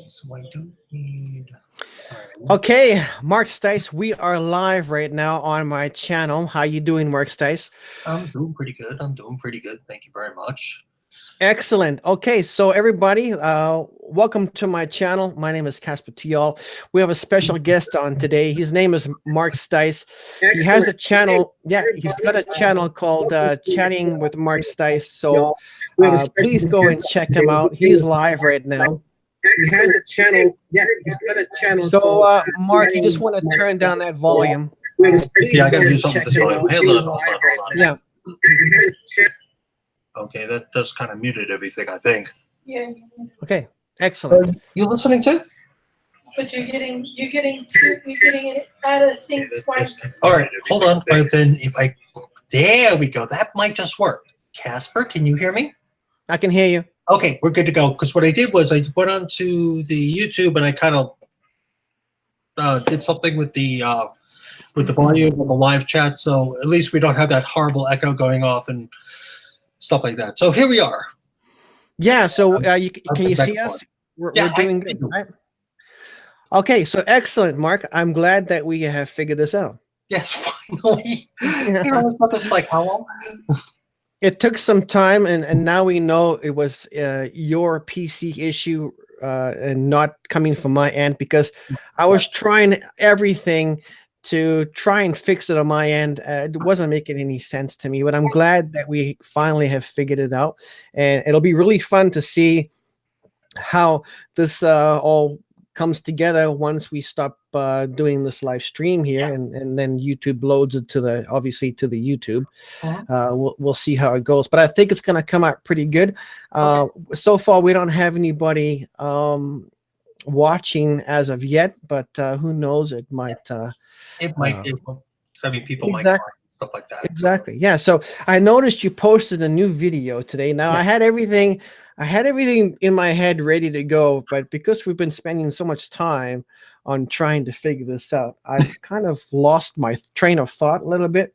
So I don't need. Okay, Mark Stise, we are live right now on my channel. How you doing, Mark Stise? I'm doing pretty good. I'm doing pretty good. Thank you very much. Excellent. Okay, so everybody, welcome to my channel. My name is Casper Tial. We have a special guest on today. His name is Mark Stise. He has a channel. Yeah, he's got a channel called Chatting with Mark Stise. So please go and check him out. He's live right now. He has a channel. Yeah, he's got a channel. So, Mark, you just want to turn down that volume. Yeah, I got to do something with this volume. Hey, hold on. Yeah. Okay, that just kind of muted everything, I think. Yeah. Okay, excellent. You listening to? But you're getting it out of sync twice. All right, hold on. But then there we go. That might just work. Casper, can you hear me? I can hear you. Okay, we're good to go. Because what I did was I went onto the YouTube and I kind of did something with the volume of the live chat, so at least we don't have that horrible echo going off and stuff like that. So here we are. Yeah. So can you see us? We're doing good, right? Okay. So excellent, Mark. I'm glad that we have figured this out. Yes, finally. It's like how long? It took some time, and now we know it was your PC issue and not coming from my end, because I was trying everything to try and fix it on my end. It wasn't making any sense to me, but I'm glad that we finally have figured it out, and it'll be really fun to see how this all comes together once we stop doing this live stream here, and then YouTube loads it to obviously to the YouTube. We'll see how it goes, but I think it's going to come out pretty good. So far, we don't have anybody watching as of yet, but who knows? It might. It might. I mean, people might stuff like that. Exactly. Yeah. So I noticed you posted a new video today. Now I had everything in my head ready to go, but because we've been spending so much time on trying to figure this out, I've kind of lost my train of thought a little bit.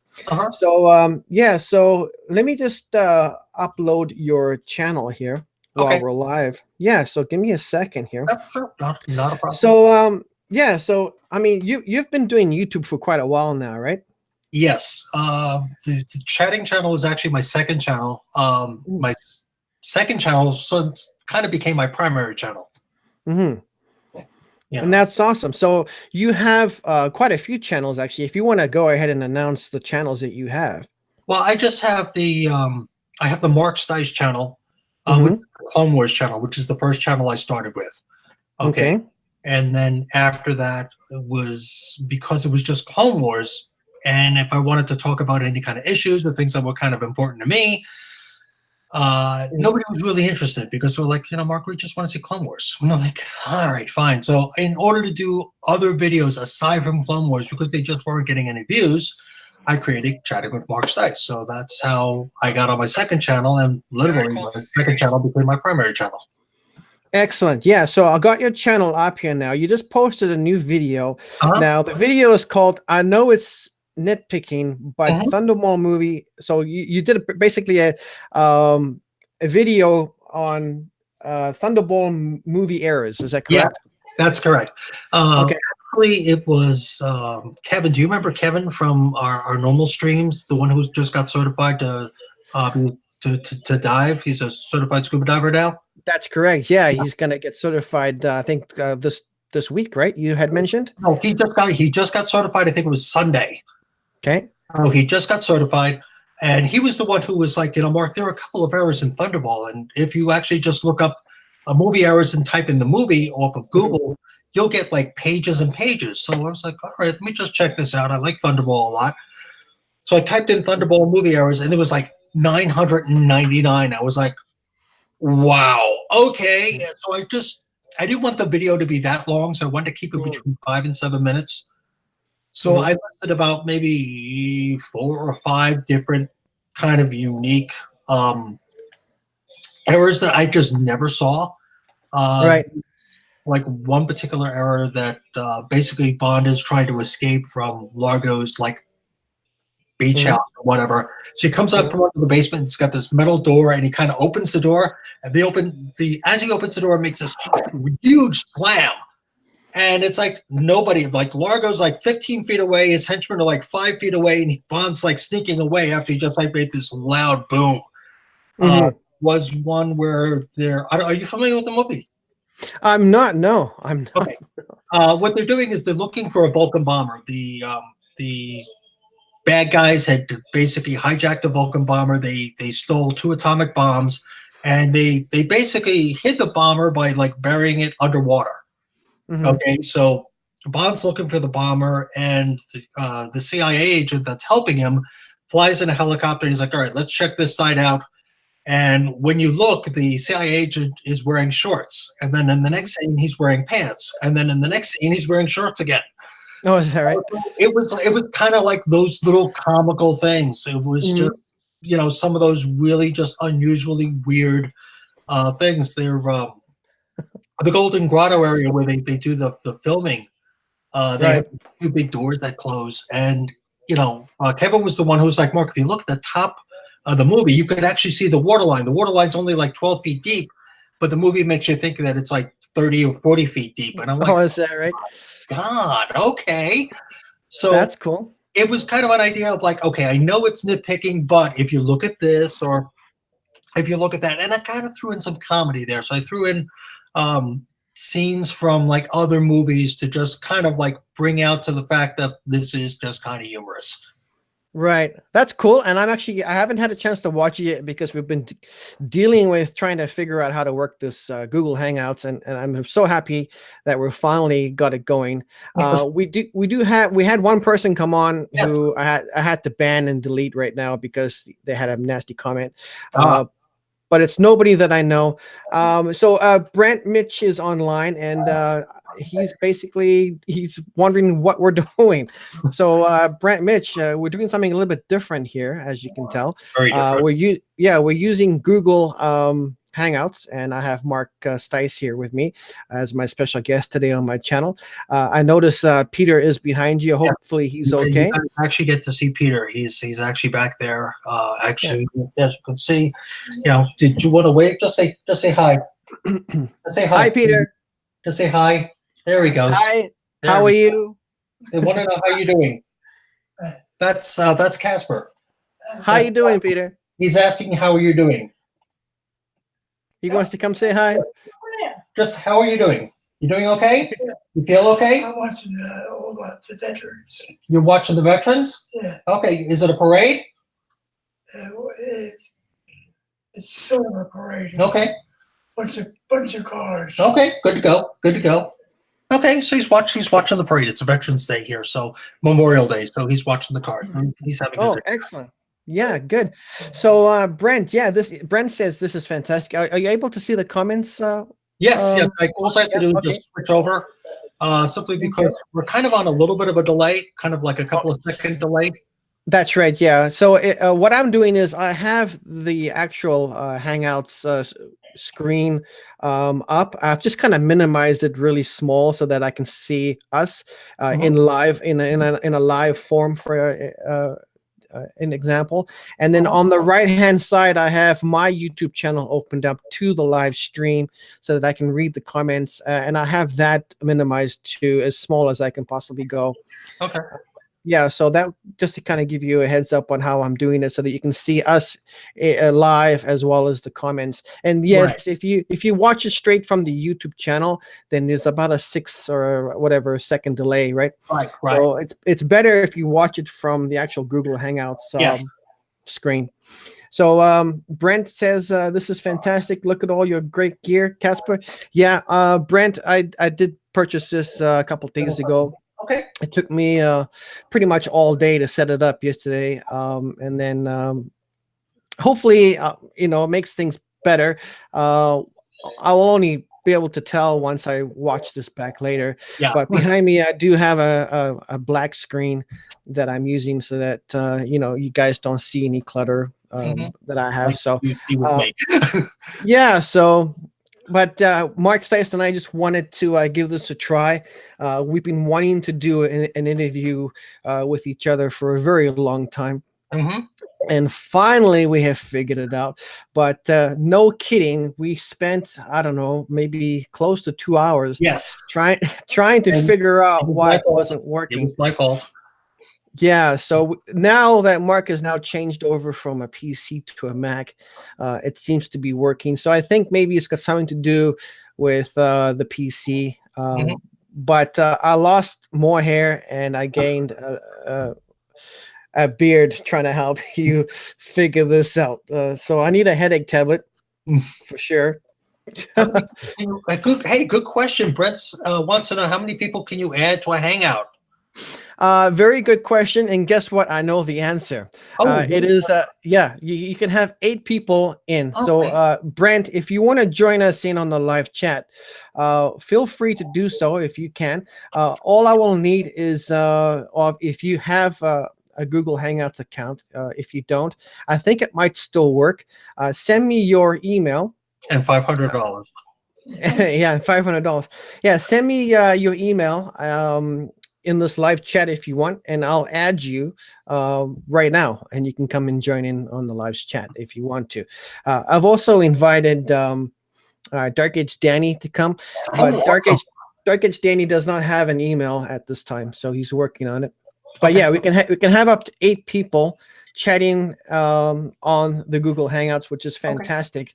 So yeah. So let me just upload your channel here while we're live. Yeah. So give me a second here. Sure. Not a problem. So yeah. So I mean, you've been doing YouTube for quite a while now, right? Yes. The chatting channel is actually my second channel. My second channel kind of became my primary channel. Yeah. And that's awesome. So you have quite a few channels, actually. If you want to go ahead and announce the channels that you have. Well, I just have the Mark Stise channel, which is the Clone Wars channel, which is the first channel I started with. Okay. And then after that, it was because it was just Clone Wars. And if I wanted to talk about any kind of issues or things that were kind of important to me, nobody was really interested, because we're like, Mark, we just want to see Clone Wars. And I'm like, all right, fine. So in order to do other videos aside from Clone Wars, because they just weren't getting any views, I created Chatting with Mark Stise. So that's how I got on my second channel, and literally my second channel became my primary channel. Excellent. Yeah, so I got your channel up here now. You just posted a new video. Now, the video is called, I Know It's Nitpicking, by Thunderball Movie. So you did basically a video on Thunderball movie errors. Is that correct? Yeah, that's correct. Okay. Actually, it was Kevin. Do you remember Kevin from our normal streams? The one who just got certified to dive. He's a certified scuba diver now. That's correct. Yeah, he's gonna get certified. I think this week, right? You had mentioned. No, he just got certified. I think it was Sunday. Okay. So he just got certified, and he was the one who was like, Mark, there are a couple of errors in Thunderball, and if you actually just look up a movie errors and type in the movie off of Google, you'll get like pages and pages. So I was like, all right, let me just check this out. I like Thunderball a lot. So I typed in Thunderball movie errors, and it was like 999. I was like, wow, okay. And so I didn't want the video to be that long, so I wanted to keep it between 5 and 7 minutes. So I listed about maybe 4 or 5 different kind of unique errors that I just never saw. Right. Like one particular error that basically Bond is trying to escape from Largo's like beach house or whatever. So he comes up from under the basement. It's got this metal door, and he kind of opens the door. And as he opens the door, it makes this huge slam. And it's like nobody, like Largo's like 15 feet away. His henchmen are like 5 feet away, and Bond's like sneaking away after he just like made this loud boom. Was one where are you familiar with the movie? I'm not. No, I'm not. Okay. What they're doing is they're looking for a Vulcan bomber. The bad guys had basically hijacked a Vulcan bomber. They stole 2 atomic bombs, and they basically hid the bomber by like burying it underwater. Okay, so Bond's looking for the bomber, and the CIA agent that's helping him flies in a helicopter. And he's like, "All right, let's check this side out." And when you look, the CIA agent is wearing shorts, and then in the next scene he's wearing pants, and then in the next scene he's wearing shorts again. Oh, is that right? It was kind of like those little comical things. It was just some of those really just unusually weird things. They're the Golden Grotto area where they do the filming. They have 2 big doors that close, and Kevin was the one who was like, "Mark, if you look at the top of the movie, you could actually see the waterline. The waterline's only like 12 feet deep, but the movie makes you think that it's like 30 or 40 feet deep." And I'm like, "Oh, is that right? God, okay." So that's cool. It was kind of an idea of like, okay, I know it's nitpicking, but if you look at this or if you look at that, and I kind of threw in some comedy there. So I threw in scenes from like other movies to just kind of like bring out to the fact that this is just kind of humorous. Right. That's cool. And I haven't had a chance to watch it yet because we've been dealing with trying to figure out how to work this Google Hangouts. And I'm so happy that we're finally got it going. Yes. We had one person come on who I had to ban and delete right now because they had a nasty comment. But it's nobody that I know. So Brent Mitch is online, and he's wondering what we're doing. So Brent Mitch, we're doing something a little bit different here, as you can tell. Very different. We're using Google Hangouts, and I have Mark Stise here with me as my special guest today on my channel. I notice Peter is behind you. Hopefully he's okay. You actually get to see Peter. He's actually back there. As you can see, did you want to wait? Just say hi. Just say hi. Hi, Peter. Just say hi. There he goes. Hi. How are you? They want to know how you're doing. That's Casper. How you doing, Peter? He's asking how are you doing. He wants to come say hi. Just how are you doing? You doing okay? You feel okay? I'm watching all the veterans. You're watching the veterans? Yeah. Okay. Is it a parade? It's sort of a parade. Okay. Bunch of cars. Okay. Good to go. Good to go. Okay. So he's watching the parade. It's a Veterans Day here, so Memorial Day. So he's watching the car. He's having. Excellent. Yeah, good. So Brent, Brent says this is fantastic. Are you able to see the comments? Yes. All I have to do is just switch over, simply because we're kind of on a little bit of a delay, kind of like a couple of second delay. That's right. Yeah. So what I'm doing is I have the actual Hangouts screen up. I've just kind of minimized it really small so that I can see us in a live form for an example. And then on the right hand side, I have my YouTube channel opened up to the live stream so that I can read the comments, and I have that minimized to as small as I can possibly go. Okay. Yeah, so that just to kind of give you a heads up on how I'm doing it so that you can see us live as well as the comments. And yes, if you watch it straight from the YouTube channel, then there's about a 6 or whatever second delay, right? Right. So it's better if you watch it from the actual Google Hangouts screen. So Brent says, this is fantastic. Look at all your great gear, Casper. Yeah, Brent, I did purchase this a couple of days ago. Okay. It took me pretty much all day to set it up yesterday, and then hopefully, it makes things better. I'll only be able to tell once I watch this back later. Yeah. But behind me, I do have a black screen that I'm using so that you guys don't see any clutter that I have. So yeah. So. But Mark Stise and I just wanted to give this a try. We've been wanting to do an interview with each other for a very long time. Mm-hmm. And finally we have figured it out. But no kidding, we spent, I don't know, maybe close to 2 hours Yes. trying to And figure out it was why my it fault. wasn't It working. was my fault. Yeah, so now that Mark has now changed over from a PC to a Mac, it seems to be working. So I think maybe it's got something to do with the PC. Mhm. But I lost more hair and I gained a beard trying to help you figure this out. So I need a headache tablet for sure. How many, good question. Brett wants to know how many people can you add to a Hangout? Very good question. And guess what? I know the answer. Oh, It is, yeah, you can have 8 people in. So, okay. Brent, if you want to join us in on the live chat, feel free to do so if you can. All I will need is if you have a Google Hangouts account. If you don't, I think it might still work. Send me your email. And $500. Yeah, $500. Yeah, send me your email in this live chat if you want, and I'll add you right now, and you can come and join in on the live chat if you want to. I've also invited Dark Age Danny to come, but Awesome. Dark Age Danny does not have an email at this time, so he's working on it. But Okay. yeah, we can have up to 8 people chatting on the Google Hangouts, which is fantastic.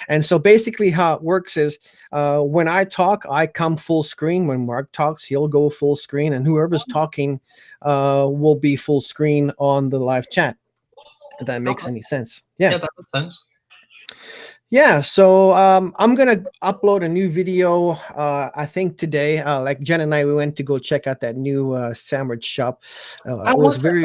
And so basically how it works is when I talk, I come full screen. When Mark talks, he'll go full screen, and whoever's talking will be full screen on the live chat. If that makes any sense. Yeah, that makes sense. Yeah, so I'm gonna upload a new video. I think today, like Jen and I, we went to go check out that new sandwich shop. It was very,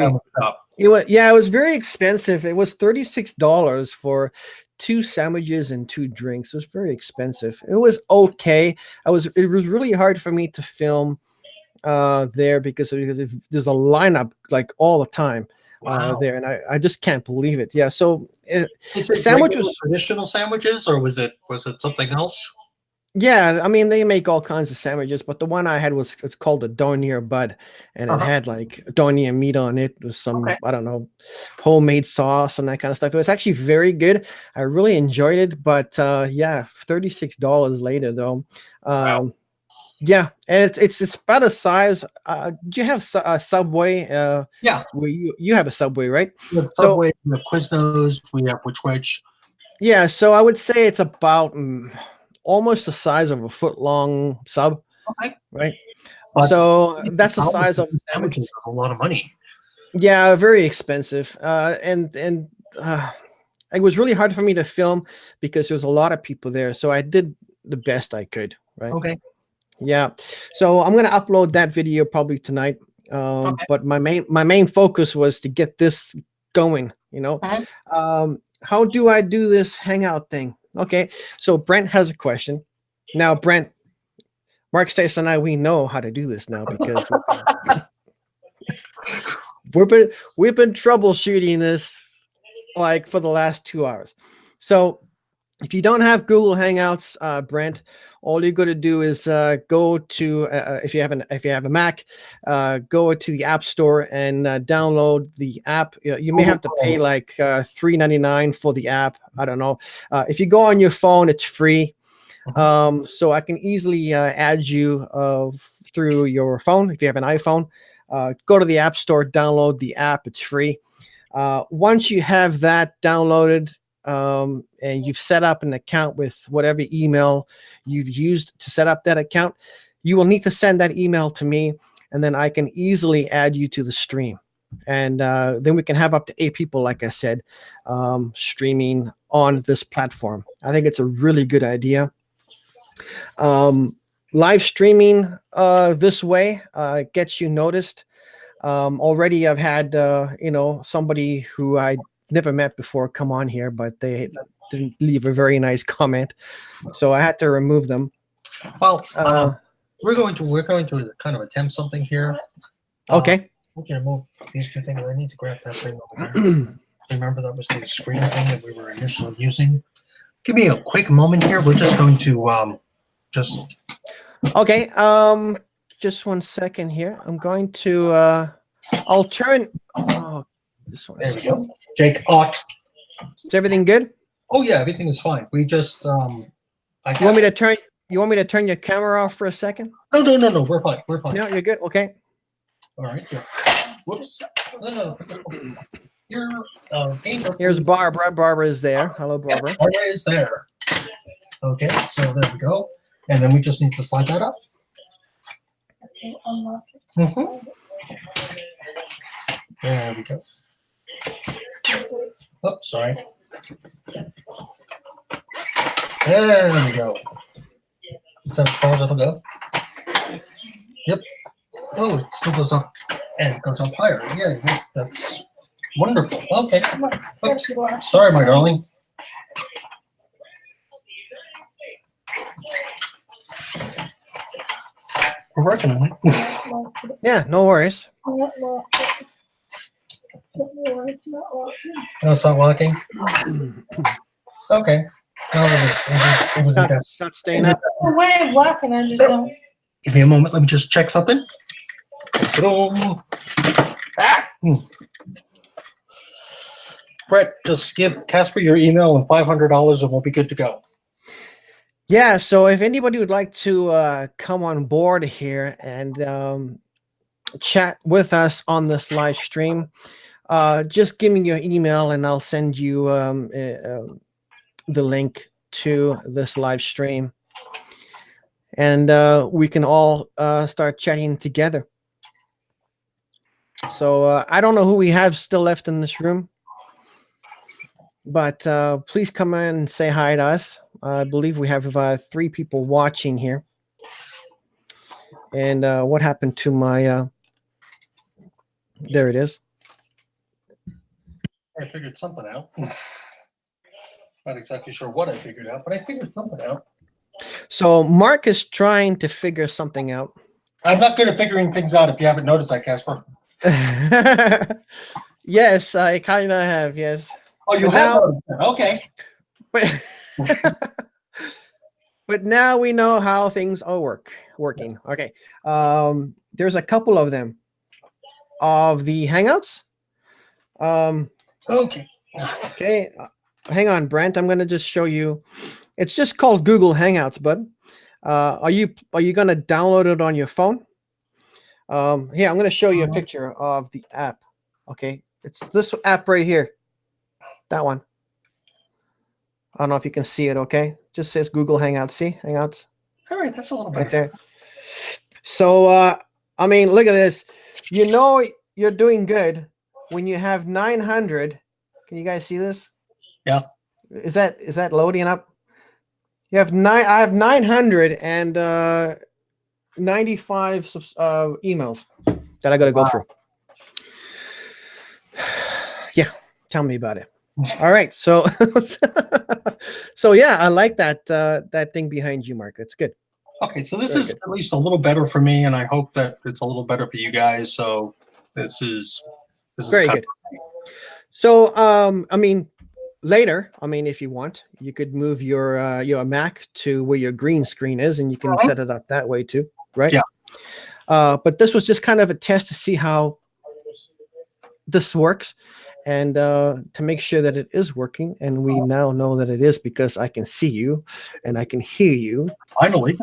it was very expensive. It was $36 for 2 sandwiches and 2 drinks. It was very expensive. It was okay. It was really hard for me to film there because there's a lineup like all the time. Wow. There, and I just can't believe it. Yeah, so Is it sandwich regular was traditional sandwiches, or was it something else? yeah. I mean, they make all kinds of sandwiches, but the one I had it's called the Dornier Bud, and it had like Dornier meat on it with some I don't know homemade sauce and that kind of stuff. It was actually very good. I really enjoyed it, but yeah, $36 later though. Wow. Yeah, and it's about a size. Do you have a Subway? Yeah. Where you have a Subway, right? We have Subway, we have Quiznos, we have Which. Yeah, so I would say it's about almost the size of a foot-long sub. Okay. Right. But so that's the size of the sandwich. sandwiches. A lot of money. Yeah, very expensive. And it was really hard for me to film because there was a lot of people there. So I did the best I could. Right. Okay. Yeah, so I'm gonna upload that video probably tonight. But my main focus was to get this going. You know, how do I do this Hangout thing? Okay, so Brent has a question. Now, Brent, Mark, Stise, and I, we know how to do this now because we've been troubleshooting this like for the last 2 hours. So if you don't have Google Hangouts, Brent, all you got to do is go to if you have a Mac, go to the App Store and download the app. You may have to pay like $3.99 for the app. I don't know. If you go on your phone, it's free. So I can easily add you through your phone if you have an iPhone. Go to the App Store, download the app. It's free. Once you have that downloaded, and you've set up an account with whatever email you've used to set up that account, you will need to send that email to me, and then I can easily add you to the stream. And then we can have up to 8 people, like I said, streaming on this platform. I think it's a really good idea. Live streaming this way gets you noticed. Already I've had somebody who I never met before come on here, but they didn't leave a very nice comment, so I had to remove them. Well, we're going to kind of attempt something here. Okay. I want you to move these 2 things. I need to grab that thing over there. Remember that was the screen thing that we were initially using. Give me a quick moment here. We're just going to just. Okay. Just 1 second here. I'm going to. I'll turn. Oh Just want There to we see. go. Jake Ott. Is everything good? Oh yeah, everything is fine. We just I You want me to turn? You want me to turn your camera off for a second? No. We're fine. We're fine. No, you're good. Okay. All right. Yeah. Whoops. No. You're Here's Barbara. Barbara is there. Hello, Yeah, Barbara. Barbara is there. Okay, so there we go. And then we just need to slide that up. Okay, unlock it. Mhm. There we go. Oh, sorry. There we go. Is that as far as it'll go? Yep. Oh, it still goes up. And it goes up higher. Yeah, that's wonderful. Okay. Come on, Oops. you are. Sorry, my darling. We're working on it. Lock it. Yeah, no worries. Not lock it. No, it's not locking. No, it's not working. Okay. No, it was It's not staying up. A way of locking, I just don't. Give me a moment. Let me just check something. Ah. Brett, just give Casper your email and $500 and we'll be good to go. Yeah, so if anybody would like to come on board here and chat with us on this live stream, just give me your email and I'll send you the link to this live stream. And we can all start chatting together. So I don't know who we have still left in this room, but please come in and say hi to us. I believe we have 3 people watching here. And what happened to my... there it is. I figured something out. Not exactly sure what I figured out, but I figured something out. So Mark is trying to figure something out. I'm not good at figuring things out if you haven't noticed that, Casper. Yes, I kind of have, yes. Oh, you But have now- noticed that. Okay. But, but now we know how things are working. Okay. There's a couple of them of the Hangouts. Okay. Okay. Hang on, Brent. I'm going to just show you. It's just called Google Hangouts, bud. Are you going to download it on your phone? Here, I'm going to show you a picture of the app. Okay. It's this app right here. That one. I don't know if you can see it. Okay. Just says Google Hangouts. See? Hangouts. All right, that's a little Right better. there. So, I mean, look at this. You know you're doing good when you have 900. Can you guys see this? Yeah. Is that loading up? You have I have 995 emails that I got to go through. Yeah, tell me about it. All right, so so yeah, I like that that thing behind you, Mark. It's good. Okay, so this Very is good. at least a little better for me, and I hope that it's a little better for you guys. So this is Very kind good. So I mean, later, I mean, if you want, you could move your Mac to where your green screen is, and you can set it up that way too, right? Yeah. But this was just kind of a test to see how this works, and to make sure that it is working. And we now know that it is because I can see you and I can hear you. finally.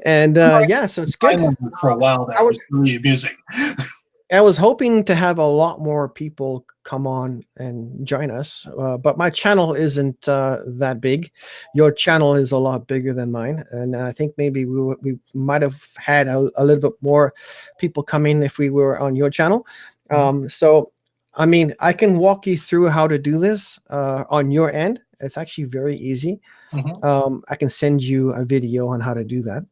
And yeah, so it's good. For a while there, I it was- was really amusing. I was hoping to have a lot more people come on and join us, but my channel isn't that big. Your channel is a lot bigger than mine, and I think maybe we might have had a little bit more people come in if we were on your channel. So, I mean, I can walk you through how to do this on your end. It's actually very easy. Mhm. I can send you a video on how to do that.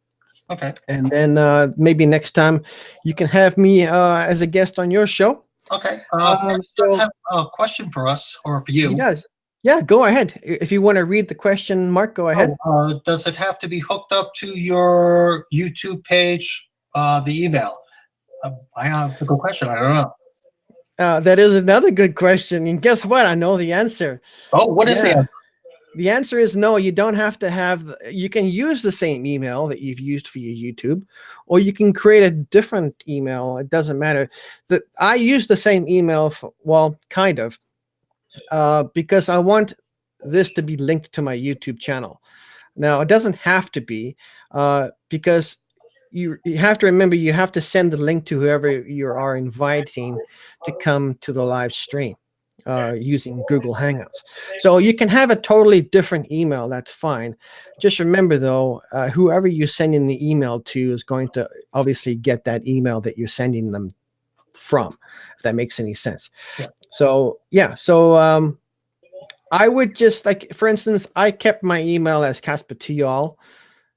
Okay. And then maybe next time you can have me as a guest on your show. Okay. So Let's have a question for us or for he you. does. Yeah, go ahead. If you want to read the question, Mark, go ahead. Does it have to be hooked up to your YouTube page? The email. I have a good question. I don't know. That is another good question. And guess what? I know the answer. Oh, what is Yeah. it? The answer is no. You don't have to have. You can use the same email that you've used for your YouTube, or you can create a different email. It doesn't matter. That I use the same email. Well, kind of, because I want this to be linked to my YouTube channel. Now, it doesn't have to be, because you have to remember you have to send the link to whoever you are inviting to come to the live stream using Google Hangouts. So you can have a totally different email. That's fine. Just remember, though, whoever you're sending the email to is going to obviously get that email that you're sending them from, if that makes any sense. Yeah. So, yeah. So I would just, like, for instance, I kept my email as Casper Tial,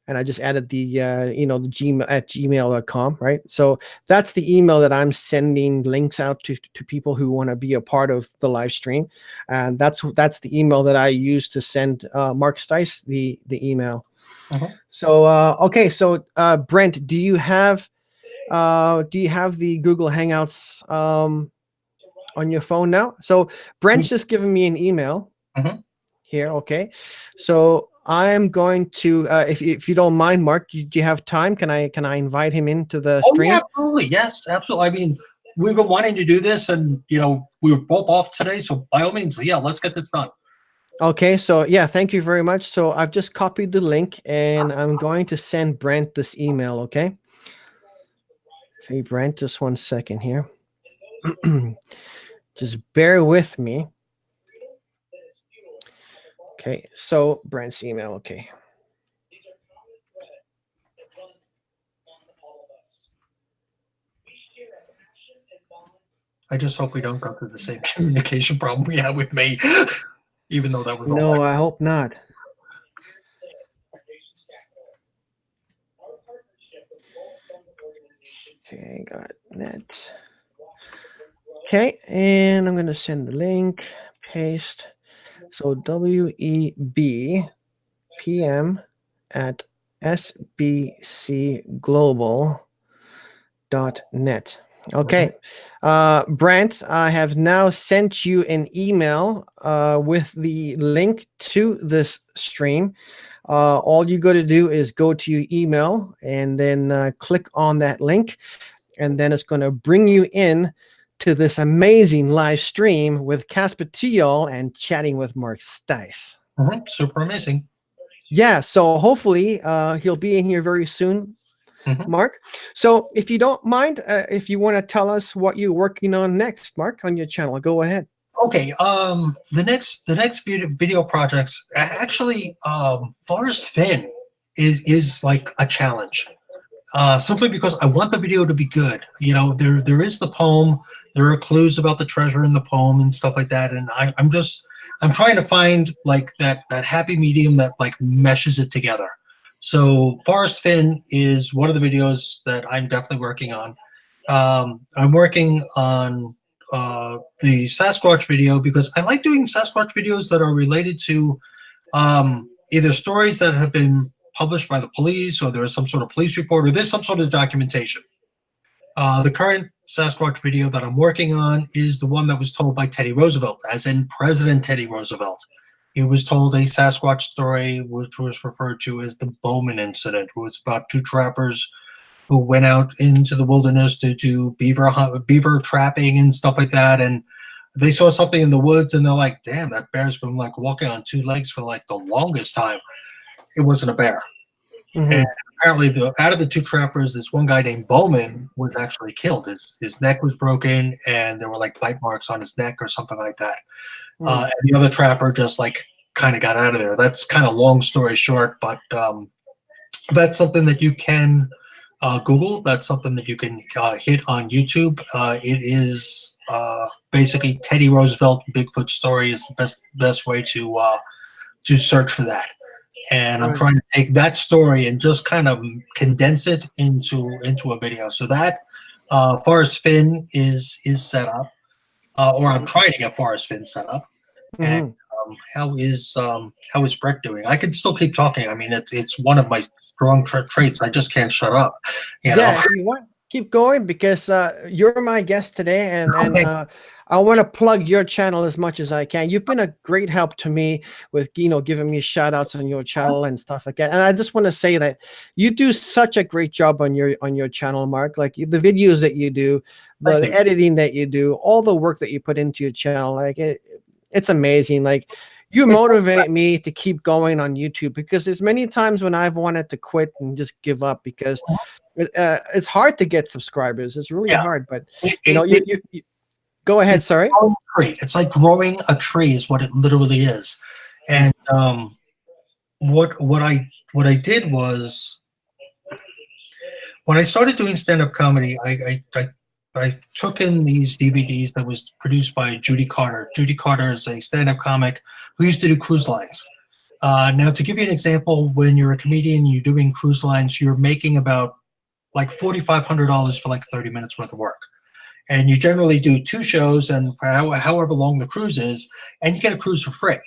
and I just added the the Gmail at gmail.com, right? So that's the email that I'm sending links out to people who want to be a part of the live stream, and that's the email that I use to send Mark Stise the email. So okay, so Brent, do you have the Google Hangouts on your phone now? So Brent's just given me an email here. Okay, so I'm going to, if you don't mind, Mark, do you have time? Can I invite him into the stream? Yeah, absolutely. Yes, absolutely. I mean, we've been wanting to do this, and we were both off today, so by all means, yeah, let's get this done. Okay, so yeah, thank you very much. So I've just copied the link, and I'm going to send Brent this email. Okay. Okay, Brent, just 1 second here. Just bear with me. Okay, so Brent's email. Okay. I just hope we don't go through the same communication problem we had with me, even though that was no, I hope not. Okay, got net. Okay, and I'm going to send the link, paste. So webpm@sbcglobal.net. Okay, Brent, I have now sent you an email with the link to this stream. All you got to do is go to your email and then click on that link, and then it's going to bring you in to this amazing live stream with Casper Tial and chatting with Mark Stise. Super amazing. Yeah, so hopefully he'll be in here very soon, Mark. So if you don't mind, if you want to tell us what you're working on next, Mark, on your channel, go ahead. Okay, the next video projects, actually, Forrest Finn is like a challenge. Simply because I want the video to be good. There is the poem, there are clues about the treasure in the poem and stuff like that, and I'm trying to find like that happy medium that like meshes it together. So Forrest Finn is one of the videos that I'm definitely working on. I'm working on the Sasquatch video because I like doing Sasquatch videos that are related to either stories that have been published by the police, or there is some sort of police report, or there's some sort of documentation. The current Sasquatch video that I'm working on is the one that was told by Teddy Roosevelt, as in President Teddy Roosevelt. He was told a Sasquatch story, which was referred to as the Bowman incident. It was about two trappers who went out into the wilderness to do beaver trapping and stuff like that, and they saw something in the woods, and they're like, damn, that bear's been like walking on two legs for like the longest time. It wasn't a bear. And apparently, out of the two trappers, this one guy named Bowman was actually killed. His neck was broken, and there were like bite marks on his neck or something like that. And the other trapper just like kind of got out of there. That's kind of long story short, but that's something that you can Google. That's something that you can hit on YouTube. It is basically Teddy Roosevelt Bigfoot story is the best way to search for that. And I'm trying to take that story and just kind of condense it into a video. So that Forrest Finn is set up, or I'm trying to get Forrest Finn set up. And how is Brett doing? I can still keep talking. I mean, it's one of my strong traits. I just can't shut up. You know? If you want, keep going because you're my guest today, and Okay. I want to plug your channel as much as I can. You've been a great help to me with giving me shout outs on your channel and stuff like that. And I just want to say that you do such a great job on your channel, Mark. Like the videos that you do, the editing that you do, all the work that you put into your channel, like it's amazing. Like you motivate me to keep going on YouTube because there's many times when I've wanted to quit and just give up because it's hard to get subscribers. It's really Yeah. hard, but It- you go ahead. Sorry. It's like growing a tree is what it literally is. And what I did was when I started doing stand-up comedy, I took in these DVDs that was produced by Judy Carter. Judy Carter is a stand-up comic who used to do cruise lines. Now, to give you an example, when you're a comedian, you're doing cruise lines, you're making about like $4,500 for like 30 minutes worth of work. And you generally do 2 shows and however long the cruise is, and you get a cruise for free.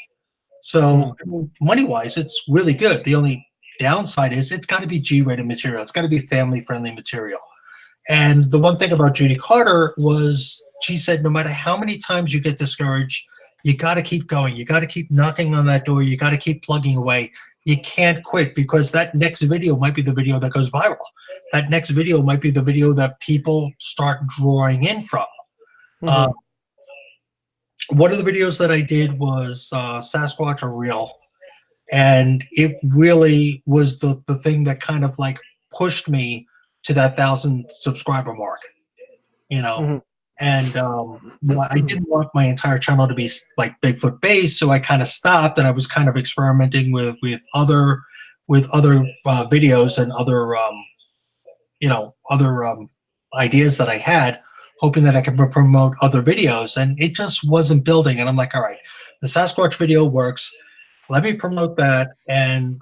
So money-wise, it's really good. The only downside is it's got to be G-rated material. It's got to be family-friendly material. And the one thing about Judy Carter was she said, no matter how many times you get discouraged, you got to keep going. You got to keep knocking on that door. You got to keep plugging away. You can't quit because that next video might be the video that goes viral. That next video might be the video that people start drawing in from. One of the videos that I did was Sasquatch or Real. And it really was the thing that kind of like pushed me to that 1,000 subscriber mark, And I didn't want my entire channel to be like Bigfoot based, so I kind of stopped, and I was kind of experimenting with other videos and other ideas that I had, hoping that I could promote other videos, and it just wasn't building. And I'm like, all right, the Sasquatch video works. Let me promote that, and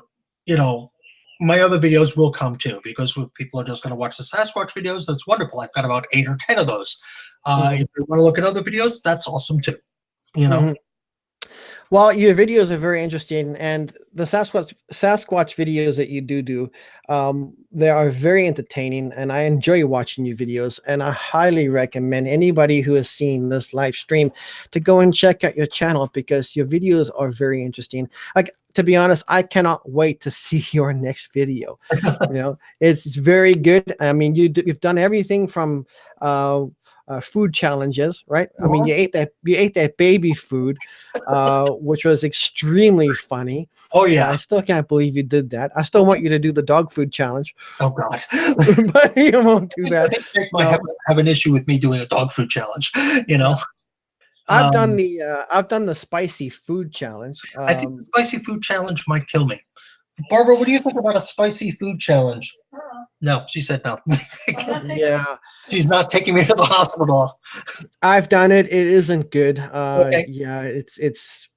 my other videos will come too, because if people are just going to watch the Sasquatch videos, that's wonderful. I've got about 8 or 10 of those. If they want to look at other videos, that's awesome too. Well, your videos are very interesting, and the Sasquatch videos that you do, they are very entertaining, and I enjoy watching your videos. And I highly recommend anybody who has seen this live stream to go and check out your channel because your videos are very interesting. Like, to be honest, I cannot wait to see your next video. It's very good. I mean, you've done everything from food challenges, right? I mean, you ate that baby food, which was extremely funny. Oh yeah, I still can't believe you did that. I still want you to do the dog food challenge. Oh God, but you won't do that. Might have an issue with me doing a dog food challenge. I've done the spicy food challenge. I think the spicy food challenge might kill me. Barbara, what do you think about a spicy food challenge? No, she said no. Yeah, she's not taking me to the hospital. I've done it. It isn't good. Okay. Yeah, it's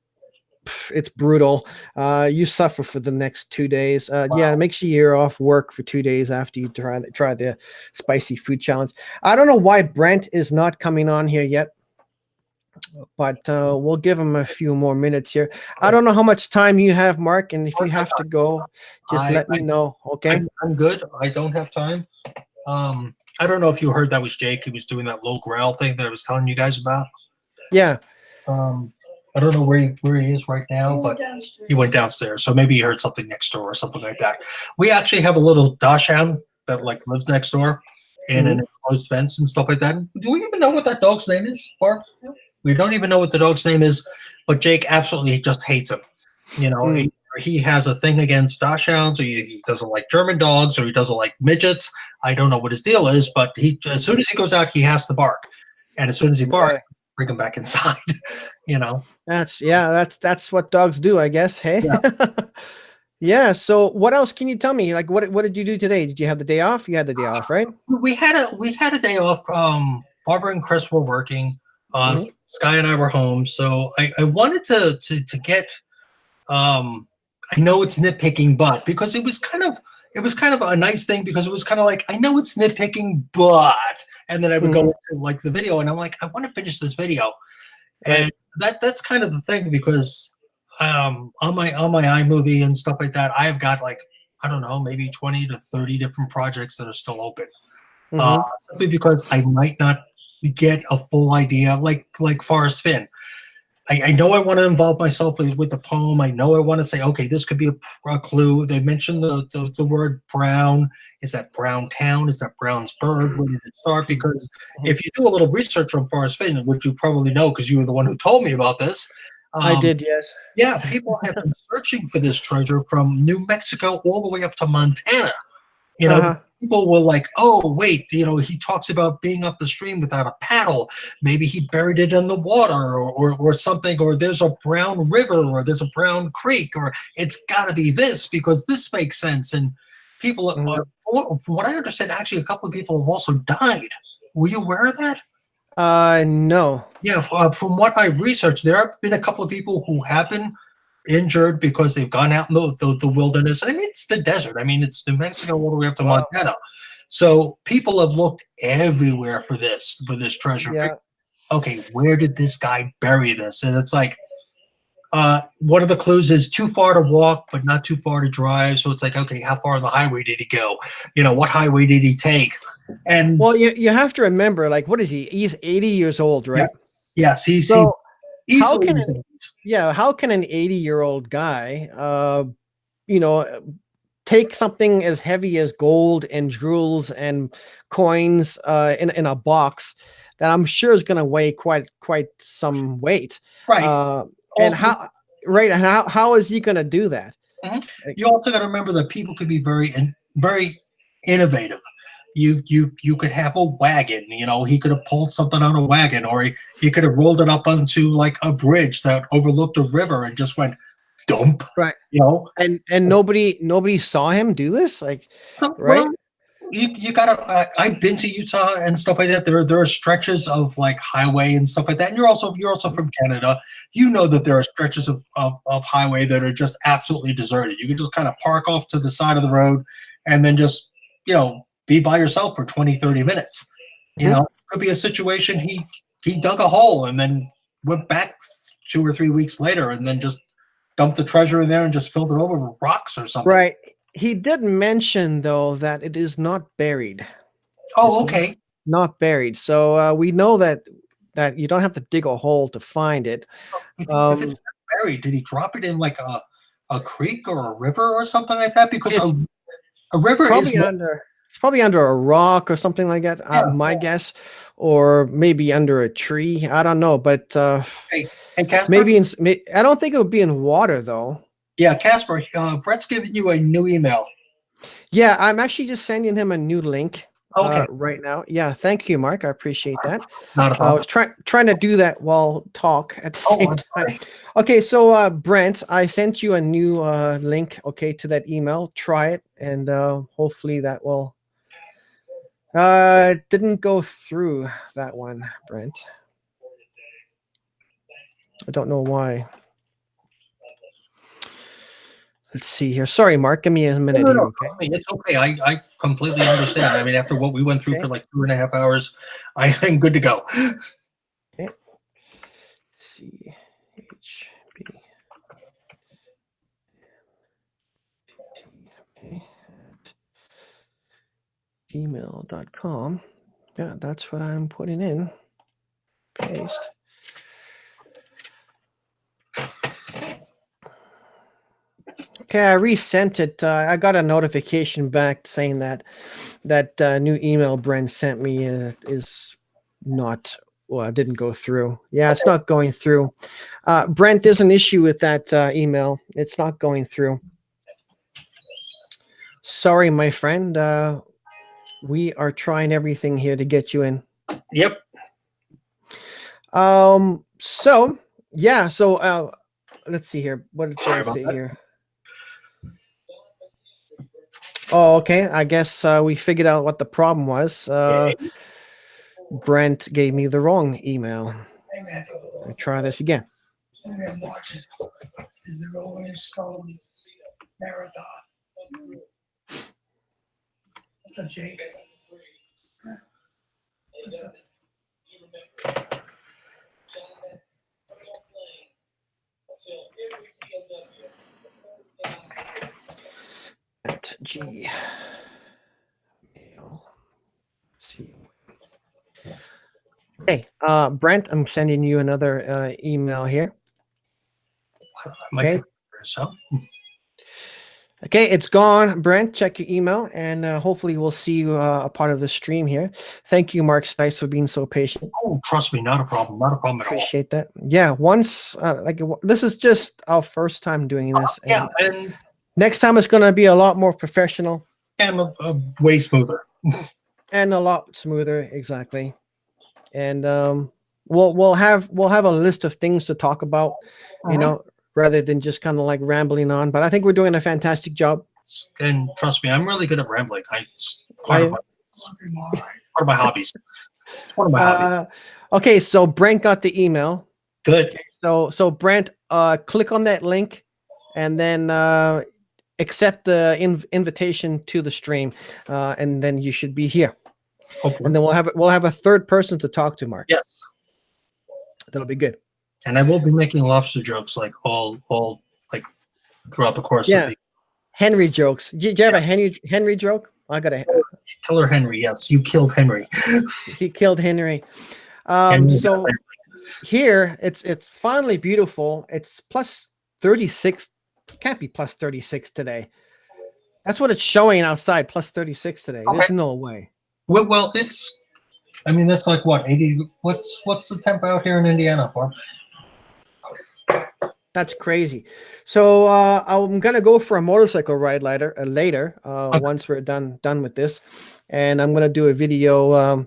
brutal. You suffer for the next 2 days. Wow. Yeah, it makes you're off work for 2 days after you try the spicy food challenge. I don't know why Brent is not coming on here yet, but we'll give him a few more minutes here. I don't know how much time you have, Mark, and if you have to go, just let me know. Okay, I'm good. I don't have time. I don't know if you heard that was Jake. He was doing that low growl thing that I was telling you guys about. Yeah. I don't know where he is right now, but he went downstairs. So maybe he heard something next door or something like that. We actually have a little dachshund that like lives next door in an enclosed fence and stuff like that. Do we even know what that dog's name is, Barb? We don't even know what the dog's name is, but Jake absolutely just hates him. He has a thing against dachshunds, or he doesn't like German dogs, or he doesn't like midgets. I don't know what his deal is, but as soon as he goes out, he has to bark. And as soon as he barks, bring him back inside. That's what dogs do, I guess. Hey. Yeah. Yeah. So what else can you tell me? Like, what did you do today? Did you have the day off? You had the day off, right? We had a day off. Barbara and Chris were working. Sky and I were home. So I wanted to get I know it's nitpicking, but because it was kind of a nice thing, because it was kind of like, I know it's nitpicking, but, and then I would go into like the video and I'm like, I want to finish this video. And that's kind of the thing, because on my iMovie and stuff like that, I have got like, I don't know, maybe 20 to 30 different projects that are still open. simply because I might not get a full idea, like Forrest Finn. I know I want to involve myself with the poem. I know I want to say, okay, this could be a clue. They mentioned the word brown. Is that Brown Town? Is that Brownsburg? Where did it start? Because if you do a little research on Forrest Finn, which you probably know because you were the one who told me about this. I did, yes. Yeah, people have been searching for this treasure from New Mexico all the way up to Montana. You know, people were like, oh, wait, he talks about being up the stream without a paddle. Maybe he buried it in the water or something, or there's a brown river or there's a brown creek, or it's got to be this because this makes sense. And people, from what I understand, actually, a couple of people have also died. Were you aware of that? No. Yeah, from what I've researched, there have been a couple of people who have been injured because they've gone out in the wilderness. I mean, it's the desert. I mean, it's New Mexico all the way up to Montana. So people have looked everywhere for this treasure. Yeah. Okay, where did this guy bury this? And it's like, one of the clues is too far to walk, but not too far to drive. So it's like, okay, how far on the highway did he go? What highway did he take? And well, you have to remember, like, what is he? He's 80 years old, right? Yes, he's so. How can an 80-year-old guy, take something as heavy as gold and jewels and coins in a box that I'm sure is going to weigh quite some weight, right? And how is he going to do that? You also got to remember that people could be very innovative. You could have a wagon, he could have pulled something on a wagon, or he could have rolled it up onto like a bridge that overlooked a river and just went dump. Right. And nobody saw him do this, like, right? Well, you gotta. I've been to Utah and stuff like that. There are stretches of like highway and stuff like that. And you're also from Canada. You know that there are stretches of highway that are just absolutely deserted. You can just kind of park off to the side of the road and then just be by yourself for 20, 30 minutes. Could be a situation he dug a hole and then went back 2 or 3 weeks later and then just dumped the treasure in there and just filled it over with rocks or something. Right. He did mention, though, that it is not buried. Oh, okay. Not buried. So we know that you don't have to dig a hole to find it. If it's not buried, did he drop it in like a creek or a river or something like that? Because a river is it's probably under a rock or something like that. My guess, or maybe under a tree. I don't know, but hey, Casper? maybe I don't think it would be in water though. Yeah, Casper, Brett's giving you a new email. Yeah, I'm actually just sending him a new link. Okay. Right now. Yeah, thank you, Mark. I appreciate that. Not a problem. I was trying to do that while talk at the same time. Okay, so Brent, I sent you a new link, to that email. Try it, and hopefully that will. Didn't go through that one, Brent. I don't know why. Let's see here. Sorry, Mark. Give me a minute here. Okay. It's okay. I completely understand. I mean, after what we went through for like 2.5 hours, I am good to go. Okay. CHB. Gmail.com. Yeah, that's what I'm putting in. Paste. Okay, I resent it. I got a notification back saying that new email Brent sent me is not, didn't go through. Yeah, it's not going through. Brent, there's an issue with that email. It's not going through. Sorry, my friend. We are trying everything here to get you in. Yep. So let's see here. What did I say here? Oh, okay. I guess we figured out what the problem was. Brent gave me the wrong email. Let me try this again. I'm watching the Rolling Stone marathon. What's up, Jake? Gmail. Hey, Brent, I'm sending you another email here. My Okay. so Okay, it's gone. Brent, check your email, and hopefully we'll see you a part of the stream here. Thank you, Mark Stise, for being so patient. oh, trust me, not a problem at all. Appreciate that. Yeah, once this is just our first time doing this. Yeah, And and next time it's going to be a lot more professional way smoother. and a lot smoother. Exactly. And we'll have a list of things to talk about, you know, rather than just kind of like rambling on. But I think we're doing a fantastic job. And trust me, I'm really good at rambling. It's Are you? part of my hobbies. It's one of my hobbies. Okay, so Brent got the email. Good. So Brent, click on that link, and then accept the invitation to the stream, and then you should be here. Hopefully. And then we'll have a third person to talk to, Mark. Yes. That'll be good. And I will be making lobster jokes like all like throughout the course of the Henry jokes. Do you have a Henry joke? I got a Killer Henry. Yes, you killed Henry. He killed Henry. Henry So here it's finally beautiful. It's plus 36. Can't be plus 36 today. That's what it's showing outside. Plus 36 today. Okay. There's no way. Well, it's. I mean, that's like what 80. What's the temp out here in Indiana, Barb? That's crazy. So I'm gonna go for a motorcycle ride later. Once we're done with this, and I'm gonna do a video.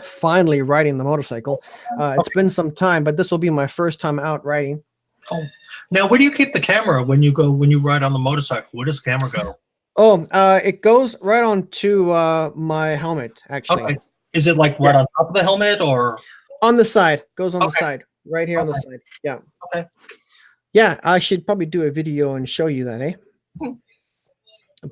Finally riding the motorcycle. It's been some time, but this will be my first time out riding. Oh, now where do you keep the camera when you ride on the motorcycle? Where does the camera go? Oh, it goes right onto my helmet. Actually, Okay. Is it like right on top of the helmet or on the side? Goes on the side, right here on the side. Yeah. Okay. Yeah, I should probably do a video and show you that, eh?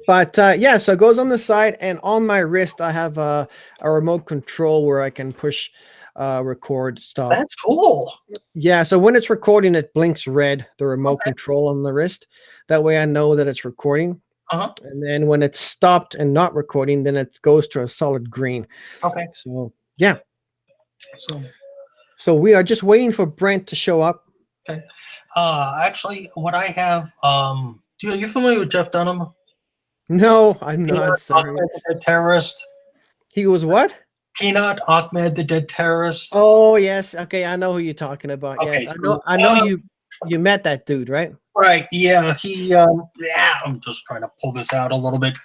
But yeah, so it goes on the side, and on my wrist I have a remote control where I can push record stuff. That's cool. Yeah, so when it's recording, it blinks red, the remote control on the wrist. That way I know that it's recording. And then when it's stopped and not recording, then it goes to a solid green. Okay. So yeah. So we are just waiting for Brent to show up. Okay. Actually, what I have, are you familiar with Jeff Dunham? No, I'm not. Sorry. Ahmed, the dead terrorist. He was what? Peanut Ahmed, the dead terrorist. Oh yes. Okay, I know who you're talking about. Okay, Yes, so, I know you met that dude, right? Right. Yeah. He. Yeah. I'm just trying to pull this out a little bit.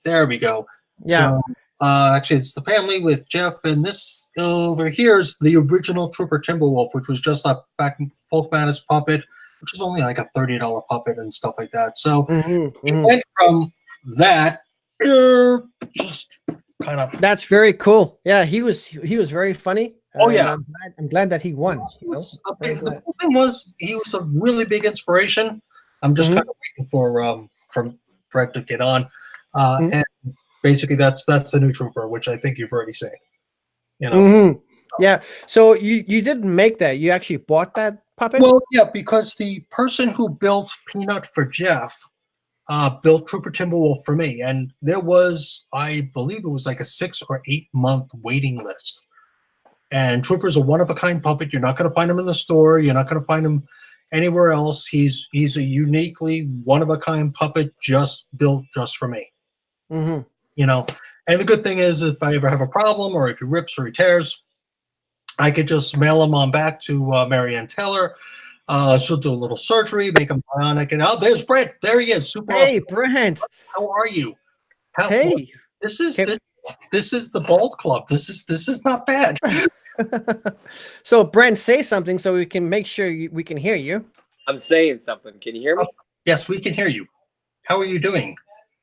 There we go. Yeah. So, actually, it's the family with Jeff, and this over here is the original Trooper Timberwolf, which was just a folk madness puppet, which is only like a $30 puppet and stuff like that. So it went from that just kind of. That's very cool. Yeah, he was very funny. Oh yeah, I'm glad that he won. The cool thing was he was a really big inspiration. I'm just kind of waiting for Brett to get on, and basically that's the new Trooper, which I think you've already seen. You know. Yeah. So you didn't make that. You actually bought that puppet? Well, yeah, because the person who built Peanut for Jeff built Trooper Timberwolf for me, and there was, I believe it was like a 6 or 8 month waiting list. And Trooper's a one-of-a-kind puppet. You're not going to find him in the store. You're not going to find him anywhere else. He's a uniquely one-of-a-kind puppet built just for me. You know, and the good thing is if I ever have a problem or if he rips or he tears, I could just mail him on back to Marianne Taylor. She'll do a little surgery, make him bionic, and there's Brent. There he is. Super Hey, awesome. Brent. How are you? Hey. This is the Bald Club. This is not bad. So Brent, say something so we can make sure we can hear you. I'm saying something. Can you hear me? Yes, we can hear you. How are you doing?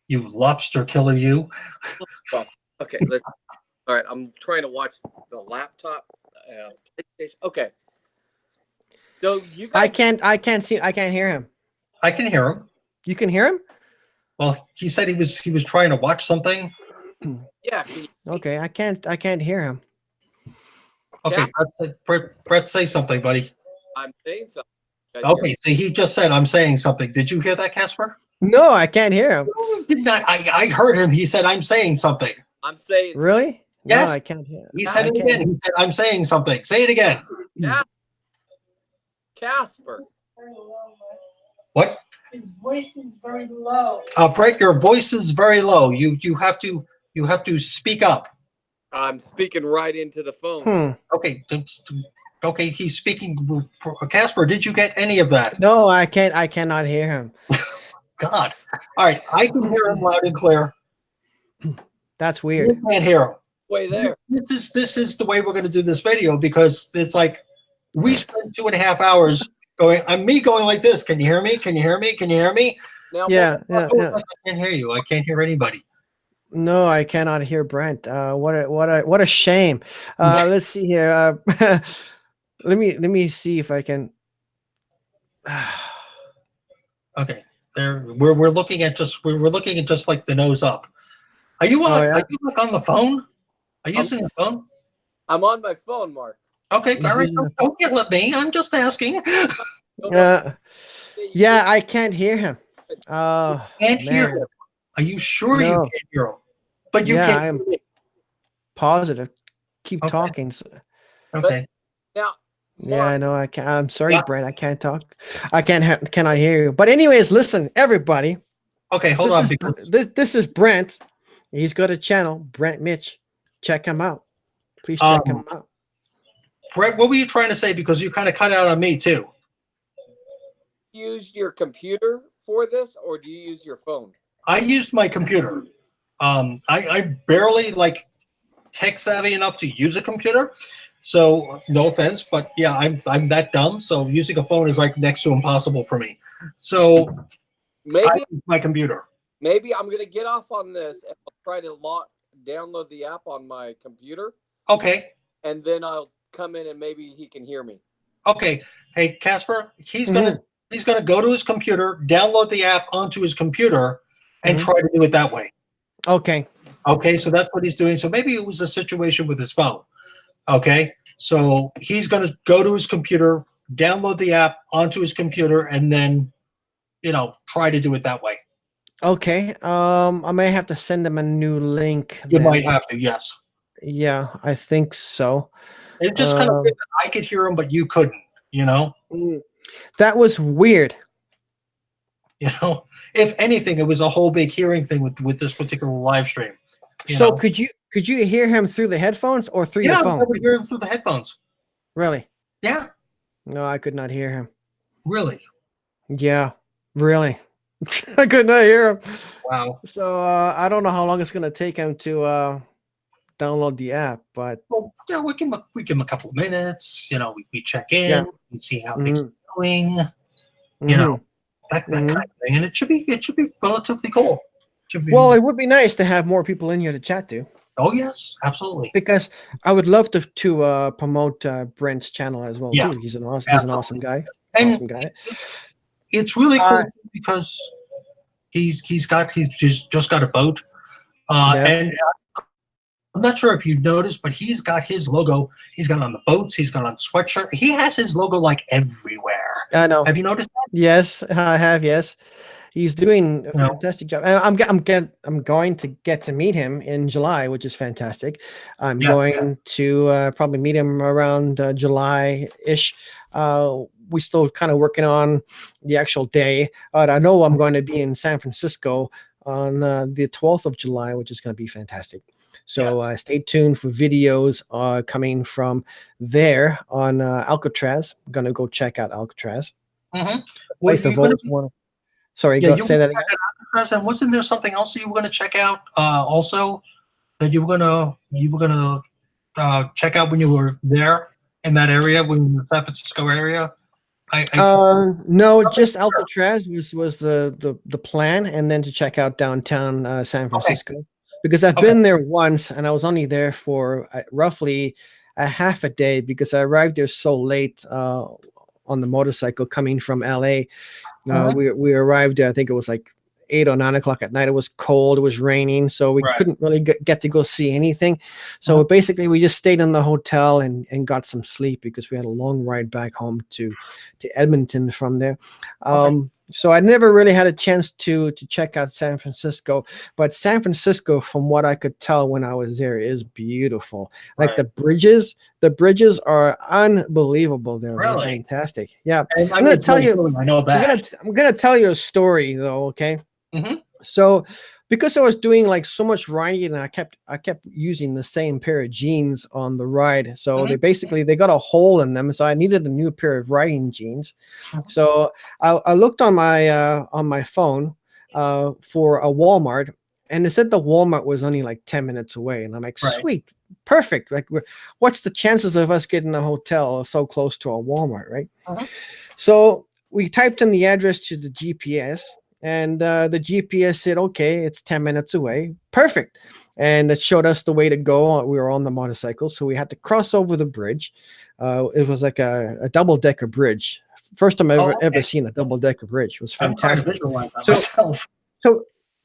You lobster killer, you. Well, okay. All right. I'm trying to watch the laptop. PlayStation. Okay. So you guys, I can't hear him. I can hear him. You can hear him? Well, he said he was trying to watch something. Yeah. Okay, I can't hear him. Okay, Brett, say something, buddy. I'm saying something. Okay, so he just said I'm saying something. Did you hear that, Casper? No, I can't hear him. No, did not. I heard him. He said I'm saying something. I'm saying. Really? No, Yes. I can't hear. He No, said I it can't. again. He said, I'm saying something. Say it again. Yeah. Casper. Very low, Mike. What? His voice is very low. Brett, your voice is very low. You have to speak up. I'm speaking right into the phone. Okay. Okay, he's speaking. Casper, did you get any of that? No, I can't. I cannot hear him. God. All right, I can hear him loud and clear. That's You weird. can't hear him. Way there. This is the way we're going to do this video because it's like we spent 2.5 hours going. I'm me going like this. Can you hear me? Can you hear me? Can you hear me? Now, Yeah. I can't hear you. I can't hear anybody. No, I cannot hear Brent. What a shame. Let's see here. Let me see if I can. Okay, there we're looking at just we're looking at just like the nose up. Are you Oh, yeah. are you like on the phone? Are you using the phone? I'm on my phone, Mark. Okay, He's all right. using the Don't yell at me. I'm just asking. Yeah, I can't hear him. Oh, Can't hear man. him. Are you sure you No. can't hear him? But you Yeah, can't. I'm hear me. positive. Keep Okay. talking. Okay. Now, Yeah, I know. I can't. I'm sorry, Yeah. Brent. I can't talk. I cannot hear you. But anyways, listen, everybody. Okay, hold on. Because This is Brent. He's got a channel, Brent Mitch. Check him out. Please check him out. Brett, what were you trying to say? Because you kind of cut out on me too. use your computer for this, or do you use your phone? I used my computer. I barely like tech savvy enough to use a computer. So no offense, but yeah, I'm that dumb. So using a phone is like next to impossible for me. So I Maybe use my computer. maybe I'm gonna get off on this and I'll try to download the app on my computer, Okay. and then I'll come in and maybe he can hear me. Okay. Hey, Casper, he's gonna go to his computer, download the app onto his computer, and try to do it that way. Okay. Okay, so that's what he's doing. So maybe it was a situation with his phone. Okay, so he's going to go to his computer, download the app onto his computer, and then, try to do it that way. Okay. I may have to send him a new link. You then. might have to, yes. Yeah, I think so. It just kind of weird that I could hear him, but you couldn't. That was weird. If anything, it was a whole big hearing thing with this particular live stream. So could you hear him through the headphones or through your phone? I would hear him through the headphones. Really? Yeah, No, I could not hear him. really. Yeah, really. I could not hear him. Wow. So I don't know how long it's gonna take him to download the app, but Well, we give him a couple of minutes. We check in, we see how things are going. That kind of thing, and it should be relatively cool. Well, it would be nice to have more people in here to chat to. Oh yes, absolutely. Because I would love to promote Brent's channel as well. Yeah, too. He's an awesome guy. And awesome guy. it's really cool because he's just got a boat, and I'm not sure if you've noticed, but he's got his logo. He's got it on the boats. He's got it on sweatshirt. He has his logo like everywhere. I know. Have you noticed that? Yes, I have. Yes, he's doing a fantastic job. I'm going to get to meet him in July, which is fantastic. I'm going to probably meet him around July-ish. We're still kind of working on the actual day. But I know I'm going to be in San Francisco on the 12th of July, which is going to be fantastic. So stay tuned for videos coming from there on Alcatraz. I'm going to go check out Alcatraz. Sorry, say that again. Alcatraz, and wasn't there something else you were going to check out also that you were gonna check out when you were there in that area, when in the San Francisco area? No, just Alcatraz was the plan, and then to check out downtown San Francisco, because I've been there once, and I was only there for roughly a half a day because I arrived there so late on the motorcycle coming from LA. We arrived there, I think it was like 8 or 9 o'clock at night. It was cold, it was raining, so we couldn't really get to go see anything. So basically we just stayed in the hotel and got some sleep because we had a long ride back home to Edmonton from there. So I never really had a chance to check out San Francisco, but San Francisco, from what I could tell when I was there, is beautiful. Like Right. the bridges are unbelievable. They're Really? fantastic. Yeah, And I'm gonna tell you. I know that. I'm gonna tell you a story though. Okay. Mhm. So, because I was doing like so much riding, and I kept using the same pair of jeans on the ride. So they got a hole in them. So I needed a new pair of riding jeans. So I looked on my phone for a Walmart, and it said the Walmart was only like 10 minutes away. And I'm like, Right. sweet, perfect. Like, what's the chances of us getting a hotel so close to a Walmart, right? So we typed in the address to the GPS, and the GPS said, okay, it's 10 minutes away. Perfect. And it showed us the way to go. We were on the motorcycle, so we had to cross over the bridge. It was like a double-decker bridge. First time I've ever seen a double-decker bridge. It was fantastic.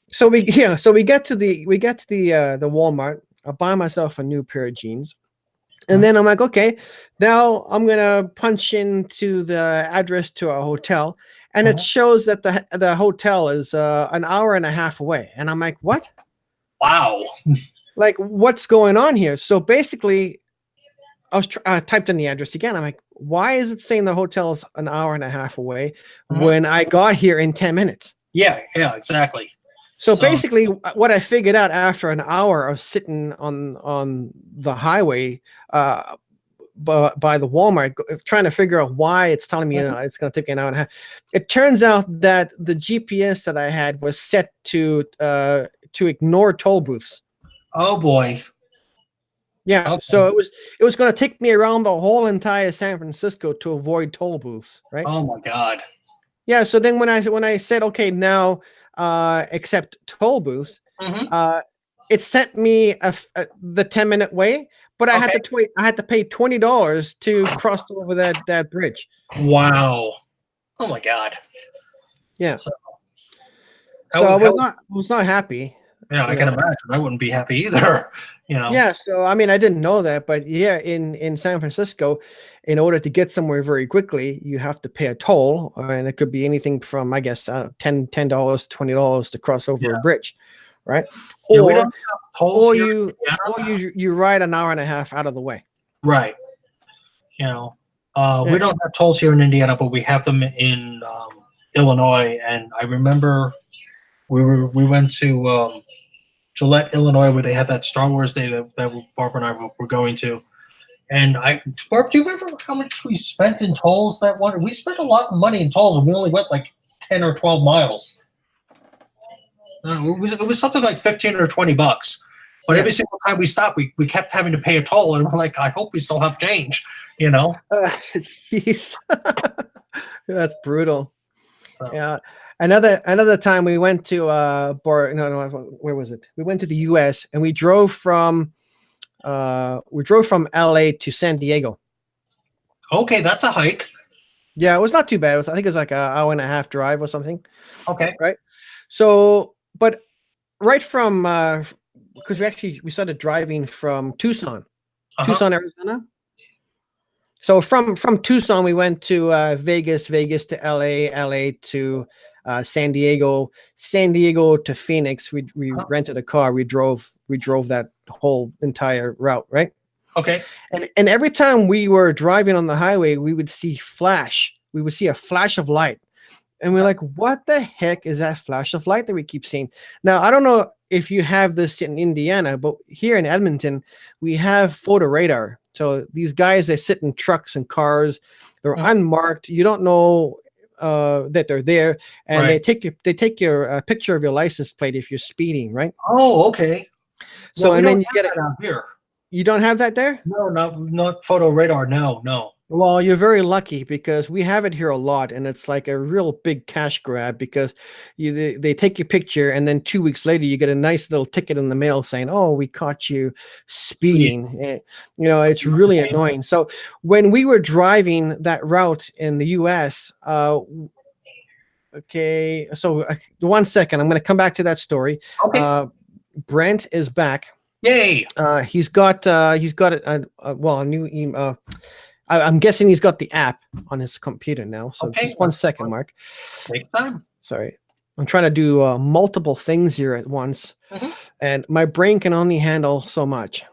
So we get to the Walmart. I buy myself a new pair of jeans. And then I'm like, okay, now I'm going to punch into the address to a hotel. And it shows that the hotel is an hour and a half away. And I'm like, what? Wow. Like, what's going on here? So basically, I typed in the address again. I'm like, why is it saying the hotel is an hour and a half away when I got here in 10 minutes? Yeah, exactly. So basically, what I figured out after an hour of sitting on the highway by the Walmart, trying to figure out why it's telling me it's going to take me an hour and a half, it turns out that the GPS that I had was set to ignore toll booths. Oh boy. Yeah, Okay. so it was going to take me around the whole entire San Francisco to avoid toll booths, right? Oh my God. Yeah, so then when I said, okay, now accept toll booths, it sent me the 10-minute way, but I had to pay $20 to cross over that bridge. Wow. Oh my God. Yeah. So I was not happy. Yeah, I can imagine. I wouldn't be happy either. Yeah, so I mean, I didn't know that, but yeah, in San Francisco, in order to get somewhere very quickly, you have to pay a toll, and it could be anything from, I guess, $10 to $20 to cross over a bridge, right? Yeah, or you ride an hour and a half out of the way. Right. We don't have tolls here in Indiana, but we have them in Illinois. And I remember we went to Gillette, Illinois, where they had that Star Wars day that Barbara and I were going to. And Barb, do you remember how much we spent in tolls that one? We spent a lot of money in tolls, and we only went like 10 or 12 miles. It was something like $15 or $20. But every single time we stopped, we kept having to pay a toll, and we're like, I hope we still have change, Jeez. That's brutal. So. Yeah. Another time we went to where was it? We went to the US, and we drove from LA to San Diego. Okay, that's a hike. Yeah, it was not too bad. I think it was like an hour and a half drive or something. Okay. Right. So, but right from because we started driving from Tucson, Arizona. So from Tucson, we went to Vegas to LA to San Diego to Phoenix. We rented a car. We drove that whole entire route, right? Okay. And every time we were driving on the highway, we would see a flash of light. And we're like, what the heck is that flash of light that we keep seeing? Now, I don't know if you have this in Indiana, but here in Edmonton, we have photo radar. So these guys, they sit in trucks and cars. They're unmarked. You don't know that they're there, and they take your picture of your license plate if you're speeding, right? Oh, okay. So and then you get it out here. You don't have that there? No, not photo radar. No. Well, you're very lucky, because we have it here a lot, and it's like a real big cash grab, because they take your picture, and then 2 weeks later you get a nice little ticket in the mail saying, "Oh, we caught you speeding." And, it's really annoying. So when we were driving that route in the U.S., okay, so 1 second, I'm going to come back to that story. Okay. Brent is back. Yay! He's got a new email. I'm guessing he's got the app on his computer now. So Okay. just 1 second, Mark. Take time. Sorry. I'm trying to do multiple things here at once. And my brain can only handle so much,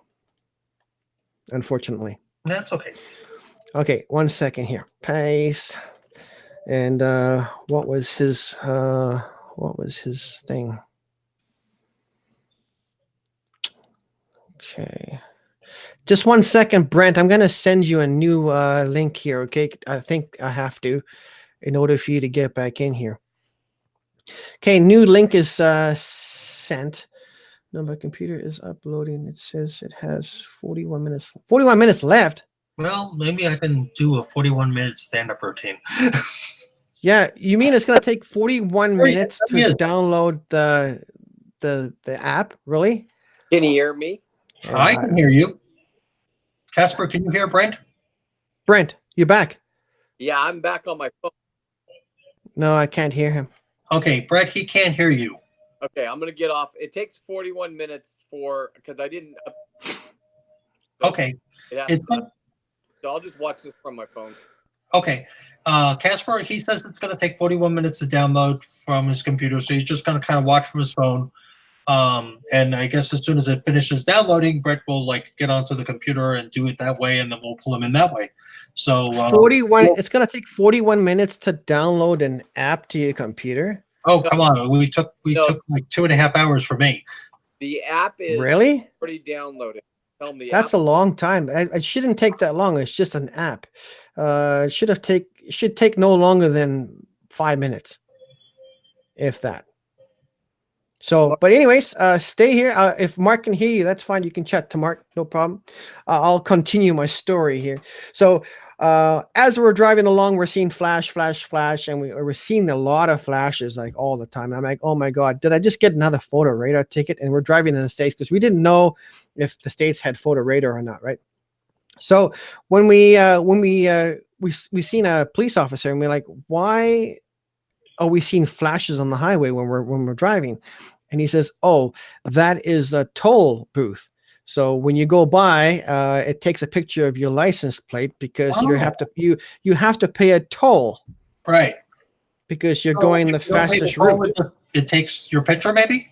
unfortunately. That's okay. Okay, 1 second here. Paste. And what was his thing? Okay. Just 1 second, Brent. I'm gonna send you a new link here, okay? I think I have to in order for you to get back in here. Okay, new link is sent. No, my computer is uploading. It says it has 41 minutes. 41 minutes left. Well, maybe I can do a 41-minute stand-up routine. Yeah, you mean it's gonna take 41 Oh, yeah, minutes to yes. download the app? Really? Can you hear me? I can hear you. Casper, can you hear Brent? Brent, you back? Yeah, I'm back on my phone. No, I can't hear him. Okay, Brent, he can't hear you. Okay, I'm gonna get off. It takes 41 minutes because I didn't. Okay. So I'll just watch this from my phone. Okay. Casper, he says it's going to take 41 minutes to download from his computer, so he's just going to kind of watch from his phone. And I guess as soon as it finishes downloading, Brett will get onto the computer and do it that way, and then we'll pull him in that way. So 41. It's going to take 41 minutes to download an app to your computer. Oh, come on! We took like 2.5 hours for me. The app is really already downloaded. Tell me that's a long time. It shouldn't take that long. It's just an app. It should take no longer than 5 minutes, if that. So, but anyways, stay here. If Mark can hear you, that's fine. You can chat to Mark, no problem. I'll continue my story here. So, as we're driving along, we're seeing flash, and we're seeing a lot of flashes like all the time. And I'm like, oh my God, did I just get another photo radar ticket? And we're driving in the States because we didn't know if the States had photo radar or not, right? So when we seen a police officer and we're like, why are we seeing flashes on the highway when we're driving? And he says, oh, that is a toll booth. So when you go by, it takes a picture of your license plate because you have to pay a toll, right? Because you're going the fastest route. It takes your picture, maybe.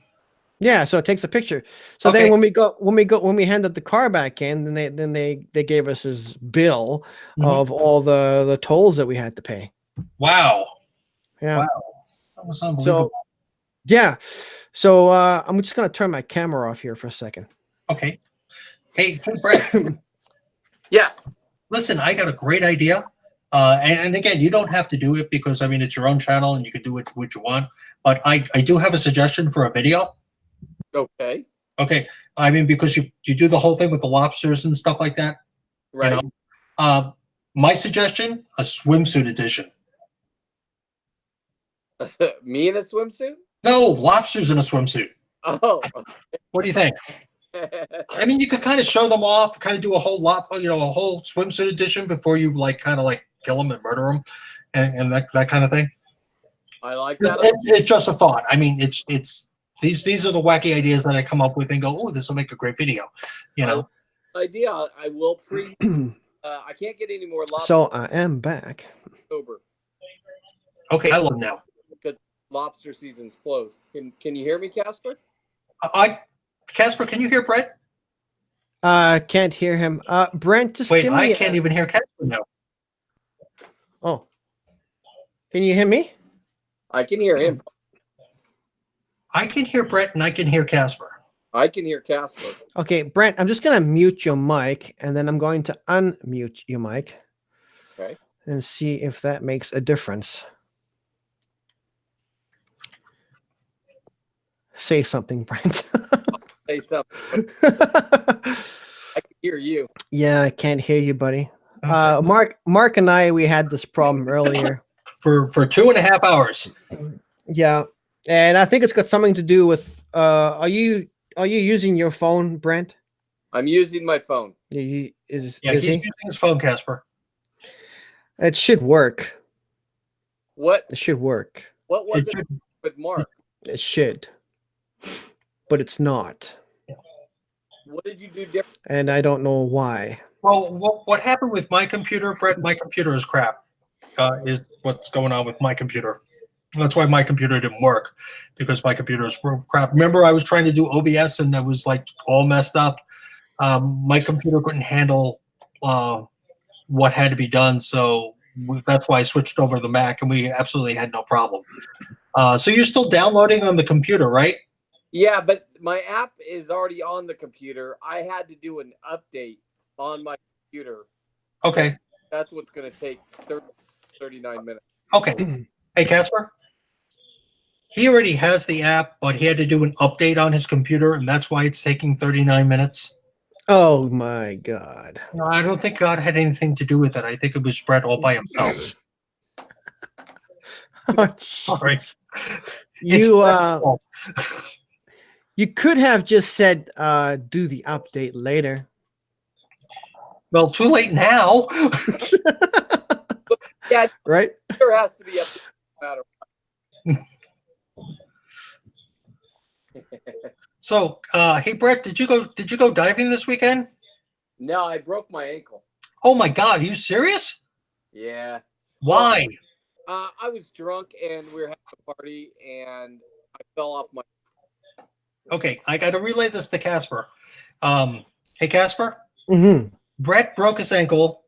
Yeah, so it takes a picture. So then when we handed the car back in, then they gave us his bill of all the tolls that we had to pay. Wow. Yeah. Wow. That was unbelievable. So, yeah. So I'm just gonna turn my camera off here for a second. Okay. Hey, Brett. Yeah. Listen, I got a great idea. And again, you don't have to do it because it's your own channel and you can do it what you want. But I do have a suggestion for a video. Okay. Okay. Because you do the whole thing with the lobsters and stuff like that. Right. My suggestion, a swimsuit edition. Me in a swimsuit? No, lobsters in a swimsuit. Oh. What do you think? You could kind of show them off, kind of do a whole swimsuit edition before you kill them and murder them, and that kind of thing. I like that. It's just a thought. It's these are the wacky ideas that I come up with and go, oh, this will make a great video. Idea. I will pre. I can't get any more lobsters. So I am back. October. Okay, I love now. Because lobster season's closed. Can you hear me, Casper? Casper, can you hear Brent? Can't hear him. Brent, just wait. Give me I can't even hear Casper now. Oh, can you hear me? I can hear him. I can hear Brent and I can hear Casper. I can hear Casper. Okay, Brent, I'm just gonna mute your mic and then I'm going to unmute your mic. Okay. And see if that makes a difference. Say something, Brent. Say something. I can hear you. Yeah, I can't hear you, buddy. Okay. Mark and I, we had this problem earlier. For 2.5 hours. Yeah, and I think it's got something to do with. Are you using your phone, Brent? I'm using my phone. He's using his phone, Casper. It should work. What? It should work. What was it with Mark? It should, but it's not. What did you do different? And I don't know why. Well, what happened with my computer, Brett? My computer is crap. Is what's going on with my computer. That's why my computer didn't work, because my computer is crap. Remember, I was trying to do OBS and it was like all messed up. My computer couldn't handle what had to be done, so that's why I switched over to the Mac, and we absolutely had no problem. So you're still downloading on the computer, right? Yeah, but my app is already on the computer. I had to do an update on my computer. Okay. That's what's going to take 39 minutes. Okay. Hey, Casper? He already has the app, but he had to do an update on his computer, and that's why it's taking 39 minutes. Oh my God! No, I don't think God had anything to do with it. I think it was Brett all by himself. Oh, Sorry. you you could have just said do the update later. Well, too late now. Yeah, right? there has to be a matter. So, hey Brett, did you go diving this weekend? No, I broke my ankle. Oh my God, are you serious? Yeah. Why? I was drunk and we were having a party and I fell off my. Okay, I got to relay this to Casper. Hey Casper, Mm-hmm. Brett broke his ankle.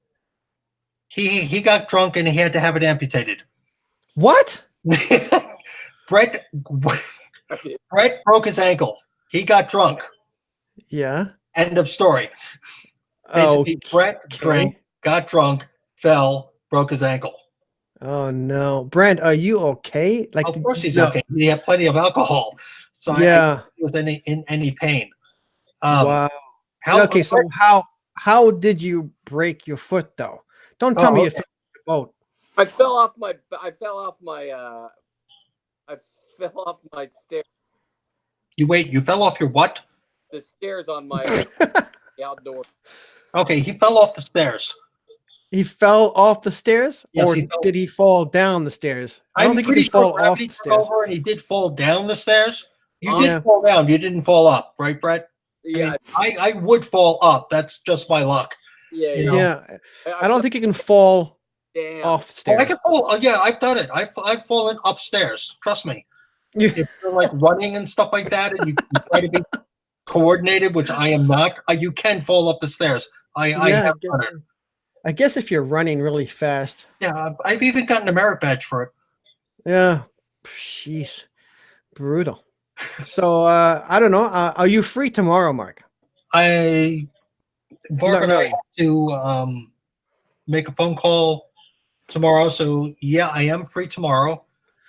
He got drunk and he had to have it amputated. What? Brett broke his ankle. He got drunk. Yeah. End of story. Oh, Basically, Brett drank, got drunk, fell, broke his ankle. Oh no, Brent, are you okay? Like, Of course he's okay. He had plenty of alcohol, so yeah. I don't think he was in any pain. Wow. Okay, so how did you break your foot though? Don't tell me you fell off the boat. I fell off my stairs. You fell off your what? The stairs on my outdoor. Okay, he fell off the stairs. He fell off the stairs, Yes, or did he fall down the stairs? I don't think he pretty could fall sure off Gravity the took stairs. over and he did fall down the stairs. You Yeah. did fall down. You didn't fall up, right, Brett? Yeah, I would fall up. That's just my luck. yeah, You know? Yeah. I don't think you can fall off the Oh, stairs. I can fall. Oh, yeah, I've done it. I've fallen upstairs. Trust me. If you're like running and stuff like that, and you try to be coordinated, which I am not, you can fall up the stairs. I have done it. I guess if you're running really fast. Yeah, I've even gotten a merit badge for it. Yeah. Jeez. Brutal. So I don't know. Are you free tomorrow, Mark? Mark Not and I really. have to make a phone call tomorrow. So yeah, I am free tomorrow.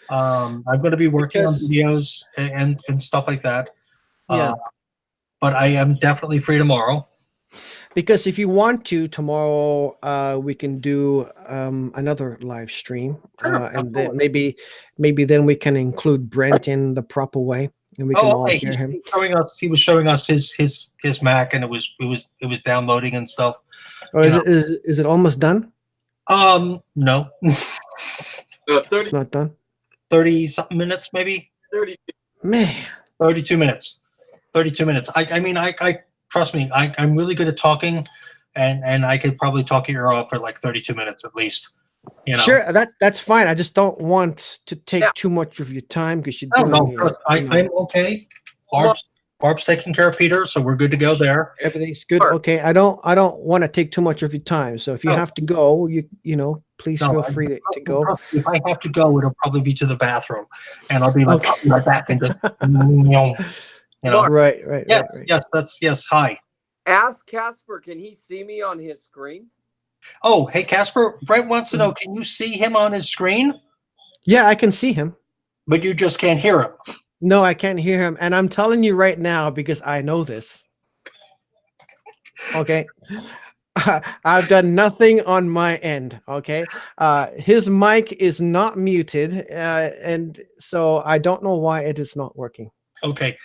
I'm going to be working on videos and stuff like that. Yeah. But I am definitely free tomorrow. Because if you want to, tomorrow we can do another live stream, and then maybe then we can include Brent in the proper way, and we can all hear him. He was showing us his Mac, and it was downloading and stuff. Oh, is it almost done? No. 30, it's not done. 30 something minutes, maybe. 30. Man. 32 minutes. 32 minutes. I mean, I trust me. I'm really good at talking, and I could probably talk your ear off for like 32 minutes at least. You know? Sure, that's fine. I just don't want to take too much of your time because you're doing. I'm okay. Barb's taking care of Peter, so we're good to go there. Everything's good. Okay, I don't want to take too much of your time. So if you have to go, you know, please feel free to go. If I have to go, it'll probably be to the bathroom, and I'll be like, I'll be right back and just, you know. Right. Yes. Hi. Ask Casper, can he see me on his screen? Oh, hey Casper. Brent wants to know, can you see him on his screen? Yeah, I can see him, but you just can't hear him. No, I can't hear him, and I'm telling you right now because I know this. Okay. I've done nothing on my end. Okay. His mic is not muted, and so I don't know why it is not working. Okay.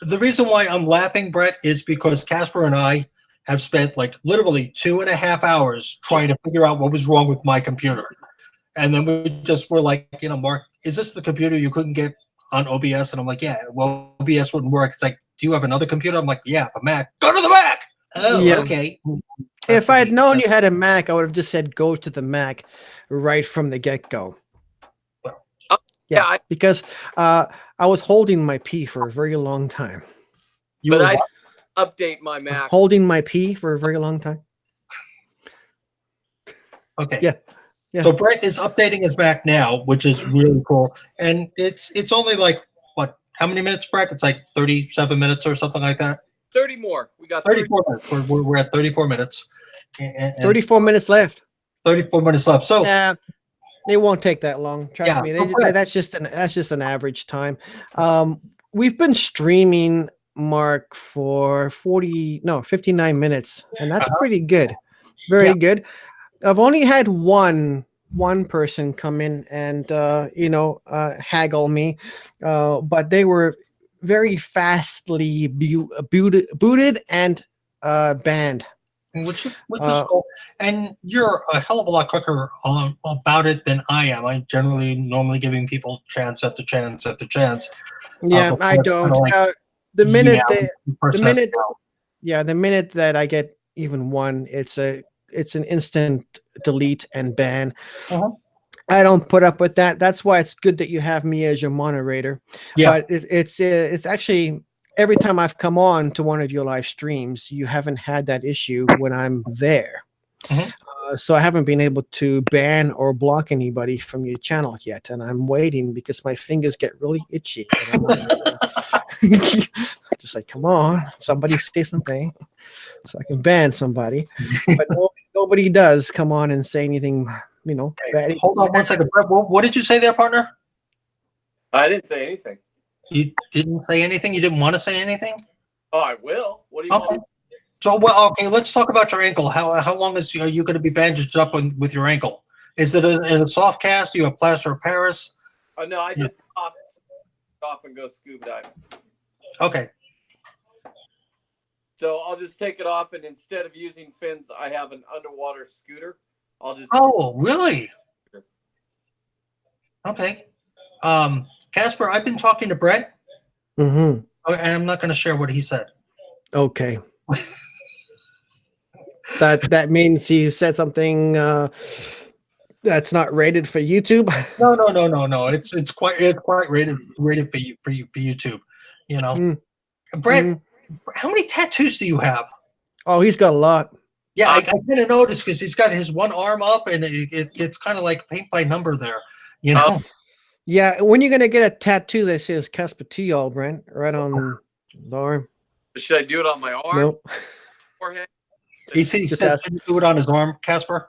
The reason why I'm laughing, Brett, is because Casper and I have spent like literally 2.5 hours trying to figure out what was wrong with my computer. And then we're like, Mark, is this the computer you couldn't get on OBS? And I'm like, yeah, well, OBS wouldn't work. It's like, do you have another computer? I'm like, yeah, a Mac. Go to the Mac. Oh, yeah. Okay. If I had known you had a Mac, I would have just said go to the Mac right from the get-go. Yeah, because I was holding my pee for a very long time. You were I what? update my Mac. Holding my pee for a very long time. Okay. Yeah. Yeah. So Brett is updating his Mac now, which is really cool. And it's only like what? How many minutes, Brett? It's like 37 minutes or something like that. 30 more. We got 30. 34 minutes. We're at 34 minutes. And 34 minutes left. 34 minutes left. So Yeah. It won't take that long. Trust Yeah, me. okay. That's just an average time. We've been streaming, Mark, for 59 minutes, and that's pretty good. Very good. I've only had one person come in and haggle me, but they were very fastly booted and banned. which is cool. And you're a hell of a lot quicker about it than I am. I'm normally giving people chance after chance after chance. Yeah, I don't. The minute the minute that I get even one, it's an instant delete and ban. I don't put up with that. That's why it's good that you have me as your moderator. Yeah. But it's actually every time I've come on to one of your live streams, you haven't had that issue when I'm there. So I haven't been able to ban or block anybody from your channel yet, and I'm waiting because my fingers get really itchy. And I'm just like, come on, somebody say something so I can ban somebody. But nobody does come on and say anything, bad. Hold on one second. Brett, what did you say there, partner? I didn't say anything. You didn't say anything? You didn't want to say anything? Oh, I will. What do you want? So, okay, let's talk about your ankle. How long are you going to be bandaged up with your ankle? Is it in a soft cast? Do you have plaster of Paris? Oh, no, I just off and go scuba diving. Okay. So I'll just take it off, and instead of using fins, I have an underwater scooter. I'll just. Oh, really? Okay. Casper, I've been talking to Brett, and I'm not going to share what he said. Okay. That means he said something that's not rated for YouTube. No. It's quite rated for YouTube. Brett, how many tattoos do you have? Oh, he's got a lot. Yeah, I kind of noticed because he's got his one arm up, and it's kind of like paint by number there. Yeah, when you're gonna get a tattoo that says Casper to y'all, Brent, right on the arm? Should I do it on my arm? Nope. Forehead? He said, should he do it on his arm, Casper?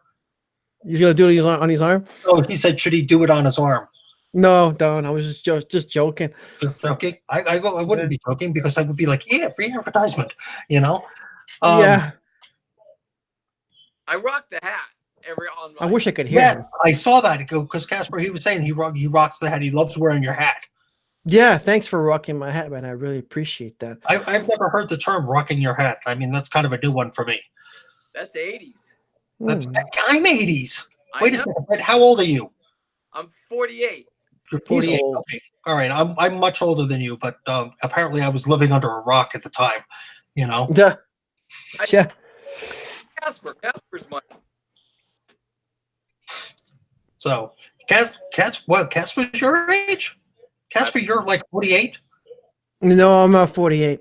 He's gonna do it on his arm? Oh, he said, should he do it on his arm? No, don't. I was just joking. Just joking? I wouldn't be joking because I would be like, yeah, free advertisement, Yeah. I rock the hat I wish I could hear him. I saw that because Casper, he was saying he rocks the hat. He loves wearing your hat. Yeah, thanks for rocking my hat, man. I really appreciate that. I've never heard the term rocking your hat. I mean, that's kind of a new one for me. That's 80s. I'm 80s. Wait a second. How old are you? I'm 48. You're 48. Okay. All right. I'm much older than you, but apparently I was living under a rock at the time. Yeah. Casper's my. So, Casper's your age? Casper, you're like 48? No, I'm not 48.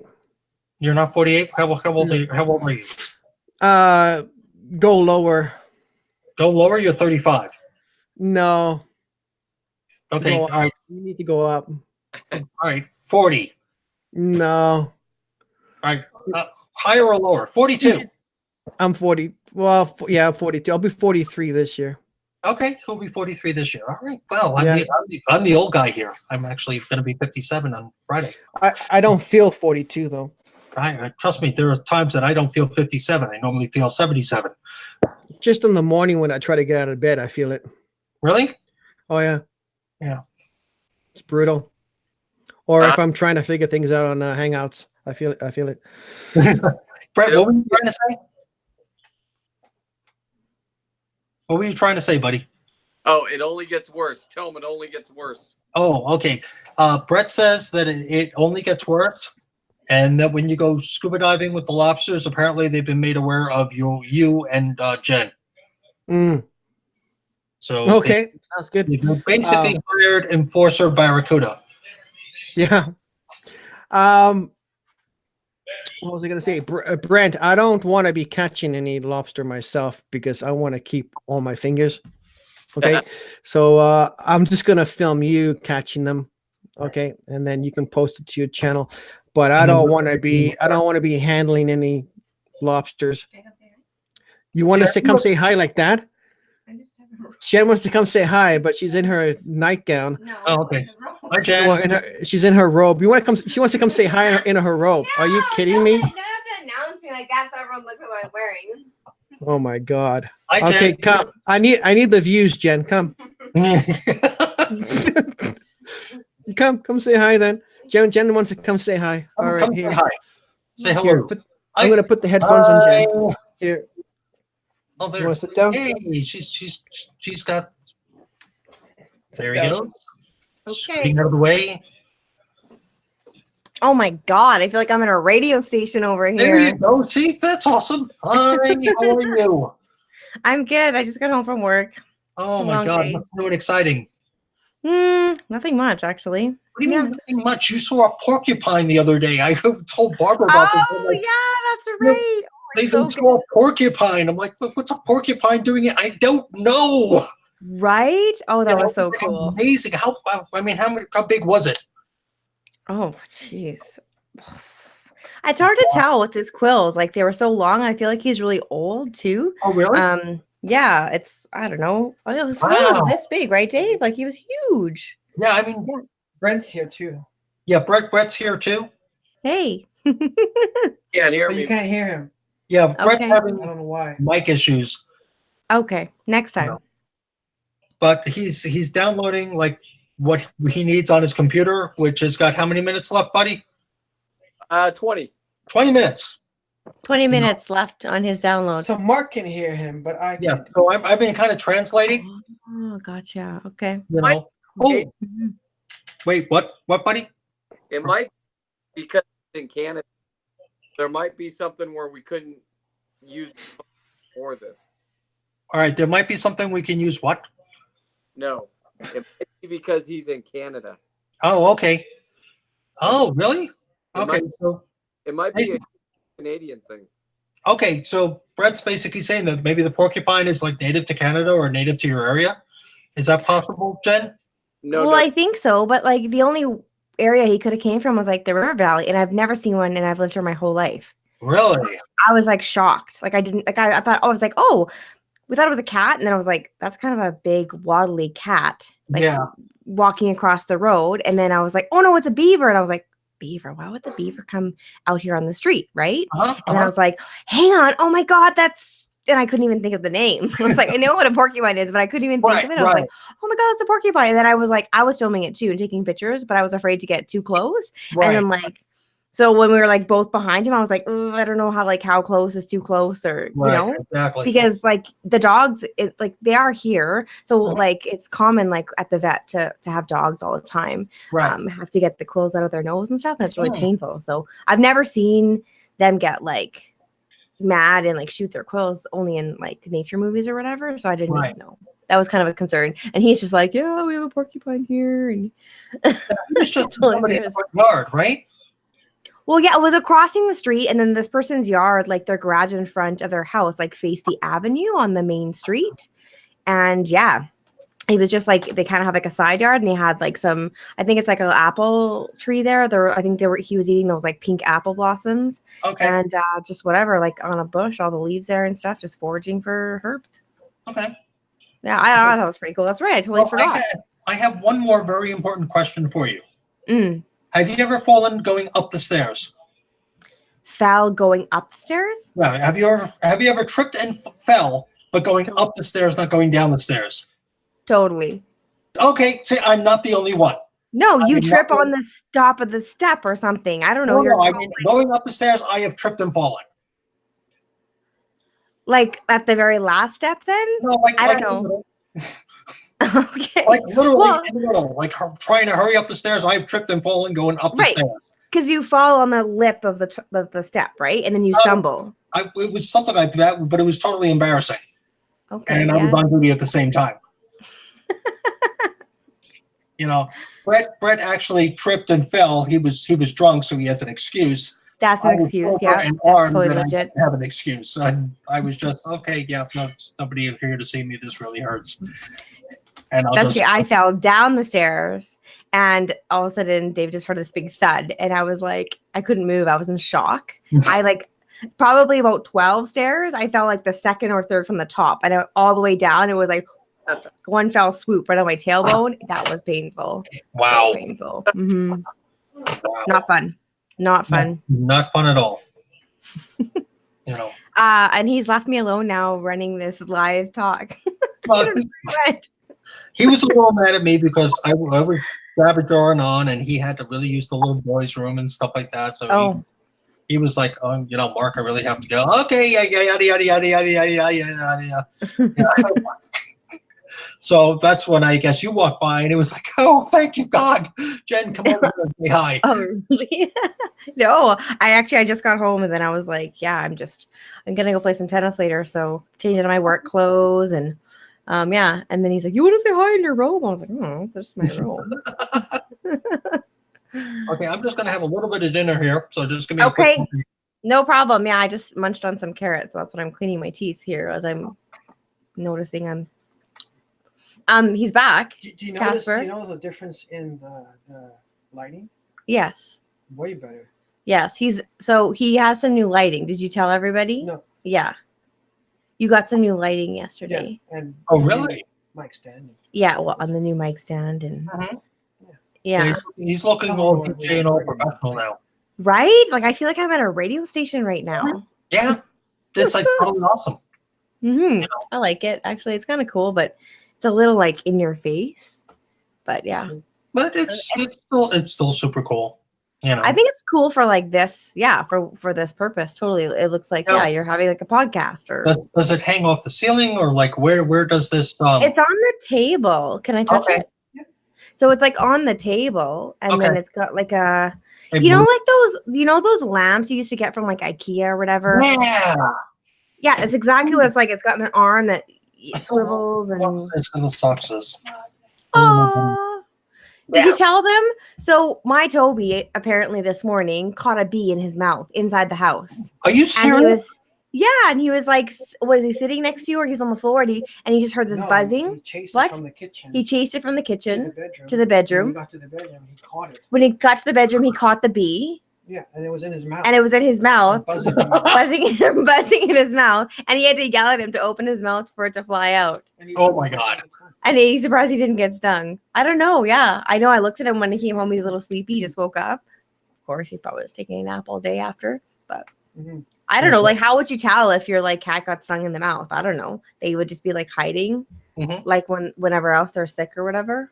You're not 48? How old are you? How old are you? Go lower. Go lower, you're 35. No. Okay, all right. You need to go up. All right, 40. No. All right, higher or lower? 42. I'm 40. Well, yeah, I'm 42. I'll be 43 this year. Okay, he'll be 43 this year. All right. Well, I'm the old guy here. I'm actually going to be 57 on Friday. I don't feel 42 though. Trust me, there are times that I don't feel 57. I normally feel 77. Just in the morning when I try to get out of bed, I feel it. Really? Oh yeah. Yeah. It's brutal. Or if I'm trying to figure things out on Hangouts, I feel it. Brett, what were you trying to say? What were you trying to say, buddy? Oh, it only gets worse. Tell him it only gets worse. Oh, okay. Brett says that it only gets worse. and that when you go scuba diving with the lobsters, apparently they've been made aware of you and Jen. So Okay, sounds good. they basically hired Enforcer Barracuda. Yeah. What was I going to say? Brent, I don't want to be catching any lobster myself because I want to keep all my fingers. Okay. So I'm just going to film you catching them. Okay. And then you can post it to your channel. But I don't want to be handling any lobsters. You want to come say hi like that? Jen wants to come say hi, but she's in her nightgown. No. Oh, okay. Hi, Jen. Well, she's in her robe. You want to come? She wants to come say hi in her robe. Are you kidding me? You don't have to announce me like that so everyone looks at what I'm wearing. Oh my God. Hi, Jen. Okay, come. I need the views, Jen. Come. Come say hi then. Jen wants to come say hi. All right, Come here. say hi. Say hello. Here, I'm gonna put the headphones on Jen. Here. Oh, there. You want to sit down? Hey, she's got. There you go. Okay. Getting out of the way. Oh my God, I feel like I'm at a radio station over There here. you go. See, that's awesome. Hi, how are you? I'm good. I just got home from work. Oh my Long God, day. what's new and exciting? Nothing much actually. What do you mean Yeah, nothing much? You saw a porcupine the other day. I told Barbara about this. I'm Oh like, yeah, that's right. they so even saw a porcupine. I'm like, what's a porcupine doing it? I don't know. Right? Oh, that You was know, so cool. Amazing. How big was it? Oh, jeez. It's hard to tell with his quills. Like they were so long. I feel like he's really old too. Oh, really? Yeah, it's I don't know. Oh, he Wow. was this big, right, Dave? Like he was huge. Yeah, I mean, Brent's here too. yeah, Brett's here too. Hey. Can't hear But me. you can't hear him. Yeah, Brett's Okay. I having don't know why. mic issues, Okay. Next time. No. but he's downloading like what he needs on his computer, which has got how many minutes left, buddy? 20. 20 minutes. 20 minutes left on his download. So Mark can hear him, but I Yeah, can't. so I've been kind of translating. Oh, gotcha. Okay. You know. Oh, wait, what, buddy? It might because in Canada there might be something where we couldn't use for this. All right, there might be something we can use. What? No, it might be because he's in Canada. Oh, okay. Oh, really? It Okay, might- so It might be a Canadian thing. okay, so Brett's basically saying that maybe the porcupine is like native to Canada or native to your area. Is that possible, Jen? No, Well, no. I think so, but like the only area he could have came from was like the river valley, and I've never seen one, and I've lived here my whole life. Really? I was like shocked. Like I didn't like I thought I was like, oh, we thought it was a cat, and then I was like, that's kind of a big waddly cat, like Yeah. walking across the road, and then I was like, oh no, it's a beaver, and I was like, beaver? Why would the beaver come out here on the street, right? Uh-huh, And I was like, hang on, oh my god, that's. And I couldn't even think of the name. I was like, I know what a porcupine is, but I couldn't even think of it. I was like, oh my god, it's a porcupine. And then I was like, I was filming it too and taking pictures, but I was afraid to get too close. Right. And I'm like, so when we were like both behind him, I was like, I don't know how close is too close, or Right, you know, exactly. because like the dogs, like they are here, so Mhm. like it's common like at the vet to have dogs all the time. Right. Have to get the quills out of their nose and stuff, and it's really Hmm. painful. So I've never seen them get like mad and like shoot their quills, only in like nature movies or whatever. So I didn't Right. even know. That was kind of a concern. And he's just like, yeah, we have a porcupine here. And It's just Totally somebody's is. front yard, right? well, yeah, it was crossing the street, and then this person's yard, like their garage in front of their house, like faced the avenue on the main street. And yeah, it was just like they kind of have like a side yard, and they had like some, I think it's like an apple tree there. He was eating those like pink apple blossoms, Okay. and just whatever, like on a bush, all the leaves there and stuff, just foraging for herbs. Okay. Yeah, I thought that was pretty cool. That's right. I totally Well, forgot. I have one more very important question for you. Mm. Have you ever fallen going up the stairs? Fell going up the stairs? Yeah. Have you ever tripped and fell, but going up the stairs, not going down the stairs? Totally. Okay. See, I'm not the only one. No, I you mean, trip not- on the top of the step or something. I don't know. No, I totally- mean, going up the stairs, I have tripped and fallen. like at the very last step then? No, like, I like don't in the know. middle. Okay. Like literally Well- in the middle, like trying to hurry up the stairs. I've tripped and fallen going up the Right. stairs. Because you fall on the lip of the step, right? And then you stumble. It was something like that, but it was totally embarrassing. Okay. And I was on duty at the same time. Brett actually tripped and fell. He was drunk, so he has an excuse. That's an excuse. Yeah, and that's armed, totally and legit. I didn't have an excuse. I was just okay. Yeah, no, nobody here to see me. This really hurts. And I fell down the stairs, and all of a sudden, Dave just heard this big thud, and I was like, I couldn't move. I was in shock. I probably about 12 stairs. I fell like the second or third from the top, and all the way down. It was like one fell swoop right on my tailbone. That was painful. Wow. So painful. Mm-hmm. Wow. Not fun. Not fun. Not fun at all. And he's left me alone now running this live talk. Well, he was a little mad at me because I was Gabbajoring on, and he had to really use the little boys' room and stuff like that. So he was like, Mark, I really have to go. Okay, yada yada yada yada yada yada yada. So that's when I guess you walked by, and it was like, oh, thank you, God. Jen, come over and say hi. Oh, really? No, I just got home, and then I was like, yeah, I'm going to go play some tennis later. So change into my work clothes, and yeah. And then he's like, you want to say hi in your robe? I was like, oh, that's my robe. Okay, I'm just going to have a little bit of dinner here. So just give me okay. No problem. Yeah, I just munched on some carrots. So that's what I'm cleaning my teeth here as I'm noticing he's back. Do you Casper? notice a difference in the lighting? Yes. Way better. Yes. He has some new lighting. Did you tell everybody? No. Yeah. You got some new lighting yesterday. Yeah. And really? Mic stand. Yeah. Well, on the new mic stand and yeah. He's looking all DJ and all professional now. Right? Like I feel like I'm at a radio station right now. Yeah. It's like totally awesome. Mm-hmm. I like it. Actually, it's kind of cool, but it's a little like in your face, but yeah. But it's still super cool. I think it's cool for like this, for this purpose. Totally, it looks like you're having like a podcast. Or does it hang off the ceiling, or like where does this? It's on the table. Can I touch it? Yeah. So it's like on the table, and then it's got like a, those lamps you used to get from like IKEA or whatever. Yeah, it's exactly what it's like. It's got an arm that swivels and little socks. Oh, did you tell them? So my Toby apparently this morning caught a bee in his mouth inside the house. Are you serious? And he was like, was he sitting next to you, or he was on the floor, and he just heard this buzzing? He chased it from the kitchen. He chased it from the kitchen to the the bedroom. When he got to the bedroom, he caught it. When he got to the bedroom, he caught the bee. Yeah, and it was in his mouth. Buzzing in his mouth. And he had to yell at him to open his mouth for it to fly out. Oh my God. And he's surprised he didn't get stung. I don't know. Yeah. I know. I looked at him when he came home. He's a little sleepy. He just woke up. Of course, he probably was taking a nap all day after. But I don't know. Like, how would you tell if your like cat got stung in the mouth? I don't know. They would just be like hiding, like whenever else they're sick or whatever.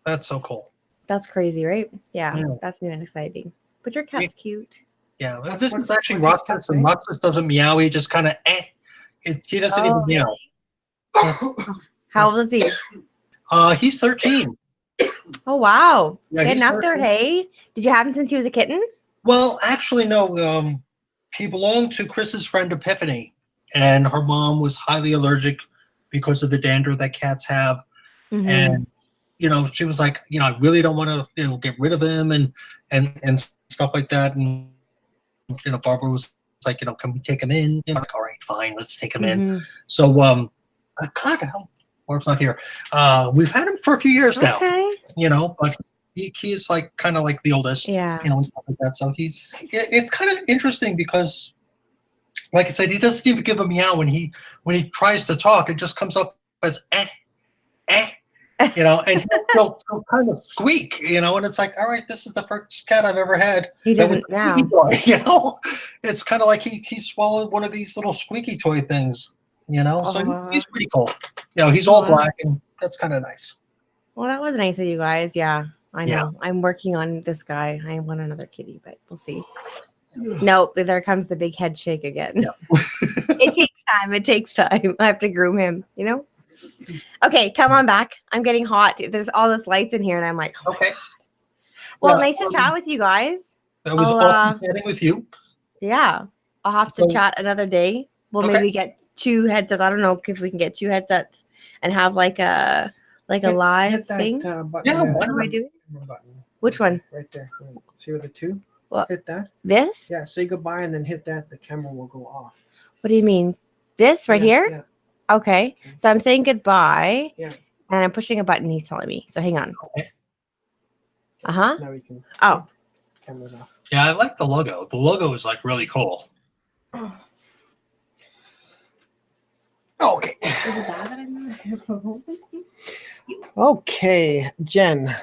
That's so cool. That's crazy, right? Yeah. That's new and exciting. But your cat's cute. Yeah, this is actually Roxas, and Roxas doesn't meow. He just kind of he doesn't even meow. How old is he? He's 13. Oh wow! Yeah, Getting up there, hey? Did you have him since he was a kitten? Well, actually, no. He belonged to Chris's friend Epiphany, and her mom was highly allergic because of the dander that cats have, and she was like, I really don't want to, get rid of him and stuff like that. And Barbara was like, can we take him in? Like, all right, fine, let's take him in. So, God, Barbara's not here. We've had him for a few years now. But he is like kind of like the oldest. And stuff like that. So it's kind of interesting because, like I said, he doesn't even give a meow when he tries to talk. It just comes up as and he'll kind of squeak, and it's like, all right, this is the first cat I've ever had. He doesn't meow. It's kind of like he swallowed one of these little squeaky toy things, so he's pretty cool. He's all black, and that's kind of nice. Well, that was nice of you guys. Yeah, I know. Yeah. I'm working on this guy. I want another kitty, but we'll see. Nope, there comes the big head shake again. Yeah. It takes time. I have to groom him, Okay, come on back. I'm getting hot. There's all this lights in here, and I'm like, okay. Well, nice to chat with you guys. That was I'll, awesome chatting with you. Yeah, I'll have to So- chat another day. We'll Okay. maybe get 2 headsets. I don't know if we can get 2 headsets and have like a live Hit that, thing. button Yeah, there. why What do I do? Button. Which one? Right there. See with the 2? What? Hit that. This? Yeah, say goodbye and then hit that. The camera will go off. What do you mean? This right Yeah, here? Yeah. Okay. So I'm saying goodbye. Yeah. And I'm pushing a button. He's telling me. So hang on. Okay. Uh-huh. Now we can. Oh. Camera's off. Yeah, I like the logo. The logo is like really cool. Okay. Is it bad that I'm Okay, Jen.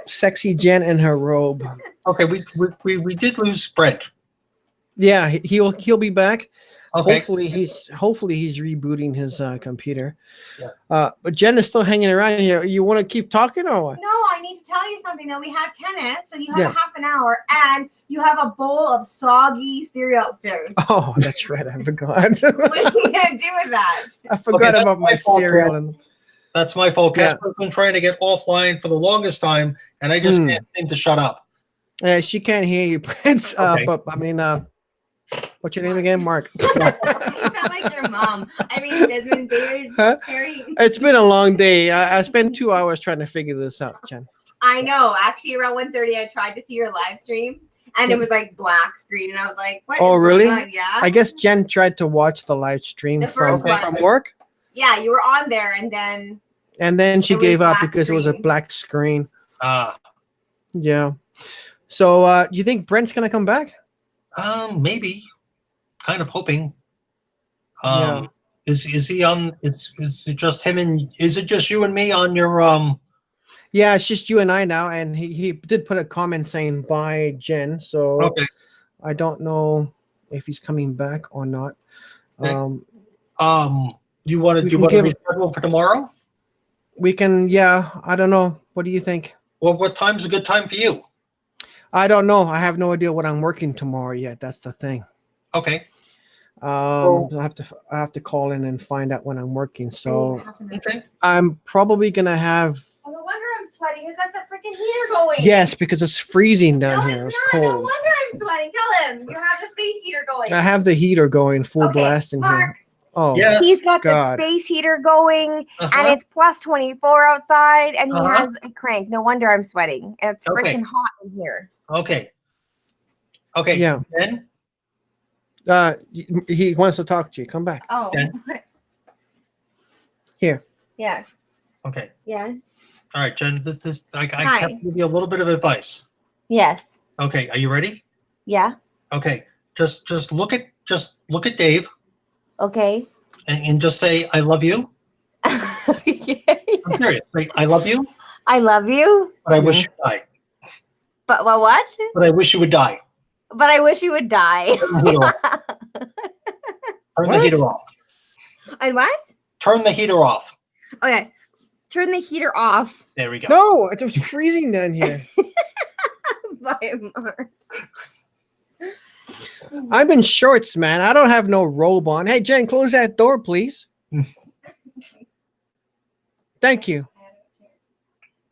Sexy Jen in her robe. Okay, we did lose Brent. Yeah, he'll be back. Okay. Hopefully he's rebooting his computer. Yeah. But Jen is still hanging around here. You want to keep talking or what? No, I need to tell you something. Though we have tennis, and you have Yeah. a half an hour, and you have a bowl of soggy cereal upstairs. Oh, that's right. I forgot. What are you gonna do with that? I forgot that's about my my fault, cereal. Brad. And That's my fault. Yeah. Casper's been trying to get offline for the longest time, and I just can't seem to shut up. she can't hear you, Prince. Okay. But I mean, what's your name again, Mark? You sound like your mom. I mean, Desmond David Huh? Perry. It's been a long day. I spent 2 hours trying to figure this out, Jen. I know. Actually, around 1:30, I tried to see your live stream, and it was like black screen, and I was like, "What? Oh, is really? going on?" Yeah. I guess Jen tried to watch the live stream The first from one. work, Yeah, you were on there, and then and then she It was gave up black because it was a screen. black screen. Ah, Yeah. So, you think Brent's gonna come back? maybe. Kind of hoping. Yeah. Is he on? Is it just him and? Is it just you and me on your Yeah, it's just you and I now, and he did put a comment saying bye, Jen. So Okay. I don't know if he's coming back or not. Okay. You want to We do can want to give- reschedule for tomorrow? We can, yeah. I don't know. What do you think? Well, what time's a good time for you? I don't know. I have no idea what I'm working tomorrow yet. That's the thing. Okay. I have to call in and find out when I'm working. So Okay. I'm probably gonna have Oh, no wonder I'm sweating. I got the freaking heater going. yes, because it's freezing down No, here. it's It's not. No cold. wonder I'm sweating. Tell him you have the space heater going. I have the heater going full Okay, blast in Mark. here. Oh, Yes. He's got God. the space heater going, Uh-huh. and it's plus 24 outside, and he Uh-huh. has a crank. No wonder I'm sweating. It's Okay. freaking hot in here. Okay. Okay. Yeah. Then he wants to talk to you. Come back. Oh. Okay. Here. Yes. okay. Yes. All right, Jen. This I Hi. have to give you a little bit of advice. Yes. Okay. Are you ready? Yeah. Okay. Just look at Dave Okay. and just say I love you. I'm serious. Say I love you, I love you. but I wish you would die. But what? But I wish you would die. But I wish you would die. Turn the heater off. Turn the heater off. And what? Turn the heater off. Okay. Turn the heater off. There we go. No, it's freezing down here. Bye, Mark. I'm in shorts, man. I don't have no robe on. Hey, Jen, close that door, please. Thank you.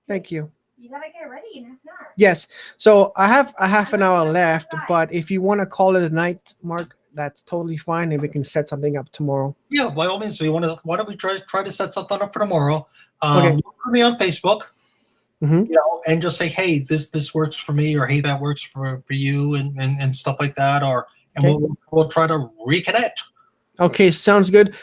Thank you. You gotta get ready in half an hour. Yes. So I have a half an hour left, but if you want to call it a night, Mark, that's totally fine, and we can set something up tomorrow. Yeah, by all means. So why don't we try to set something up for tomorrow? Okay. Put me on Facebook. Mhm. You know, and just say, hey, this works for me, or hey, that works for you, and stuff like that, and Okay. we'll try to reconnect. Okay, sounds good.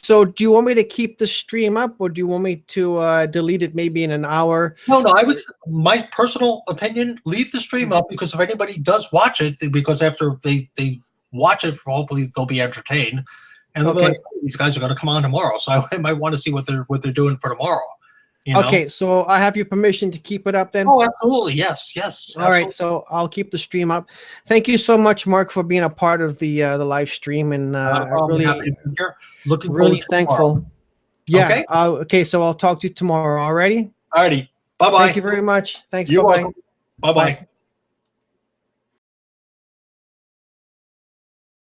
So do you want me to keep the stream up, or do you want me to delete it maybe in an hour? No, I would. My personal opinion: leave the stream up, because if anybody does watch it, because after they watch it, hopefully they'll be entertained, and they'll be Okay. like, "Oh, these guys are going to come on tomorrow, so I might want to see what they're doing for tomorrow." You know? Okay, so I have your permission to keep it up then. Oh, absolutely. Yes. All right, so I'll keep the stream up. Thank you so much, Mark, for being a part of the live stream, and really looking really forward to tomorrow. thankful. Yeah. Okay. Okay, so I'll talk to you tomorrow. Alrighty. Alrighty. Bye bye. Thank you very much. Thanks. You're Bye bye. welcome. Bye bye.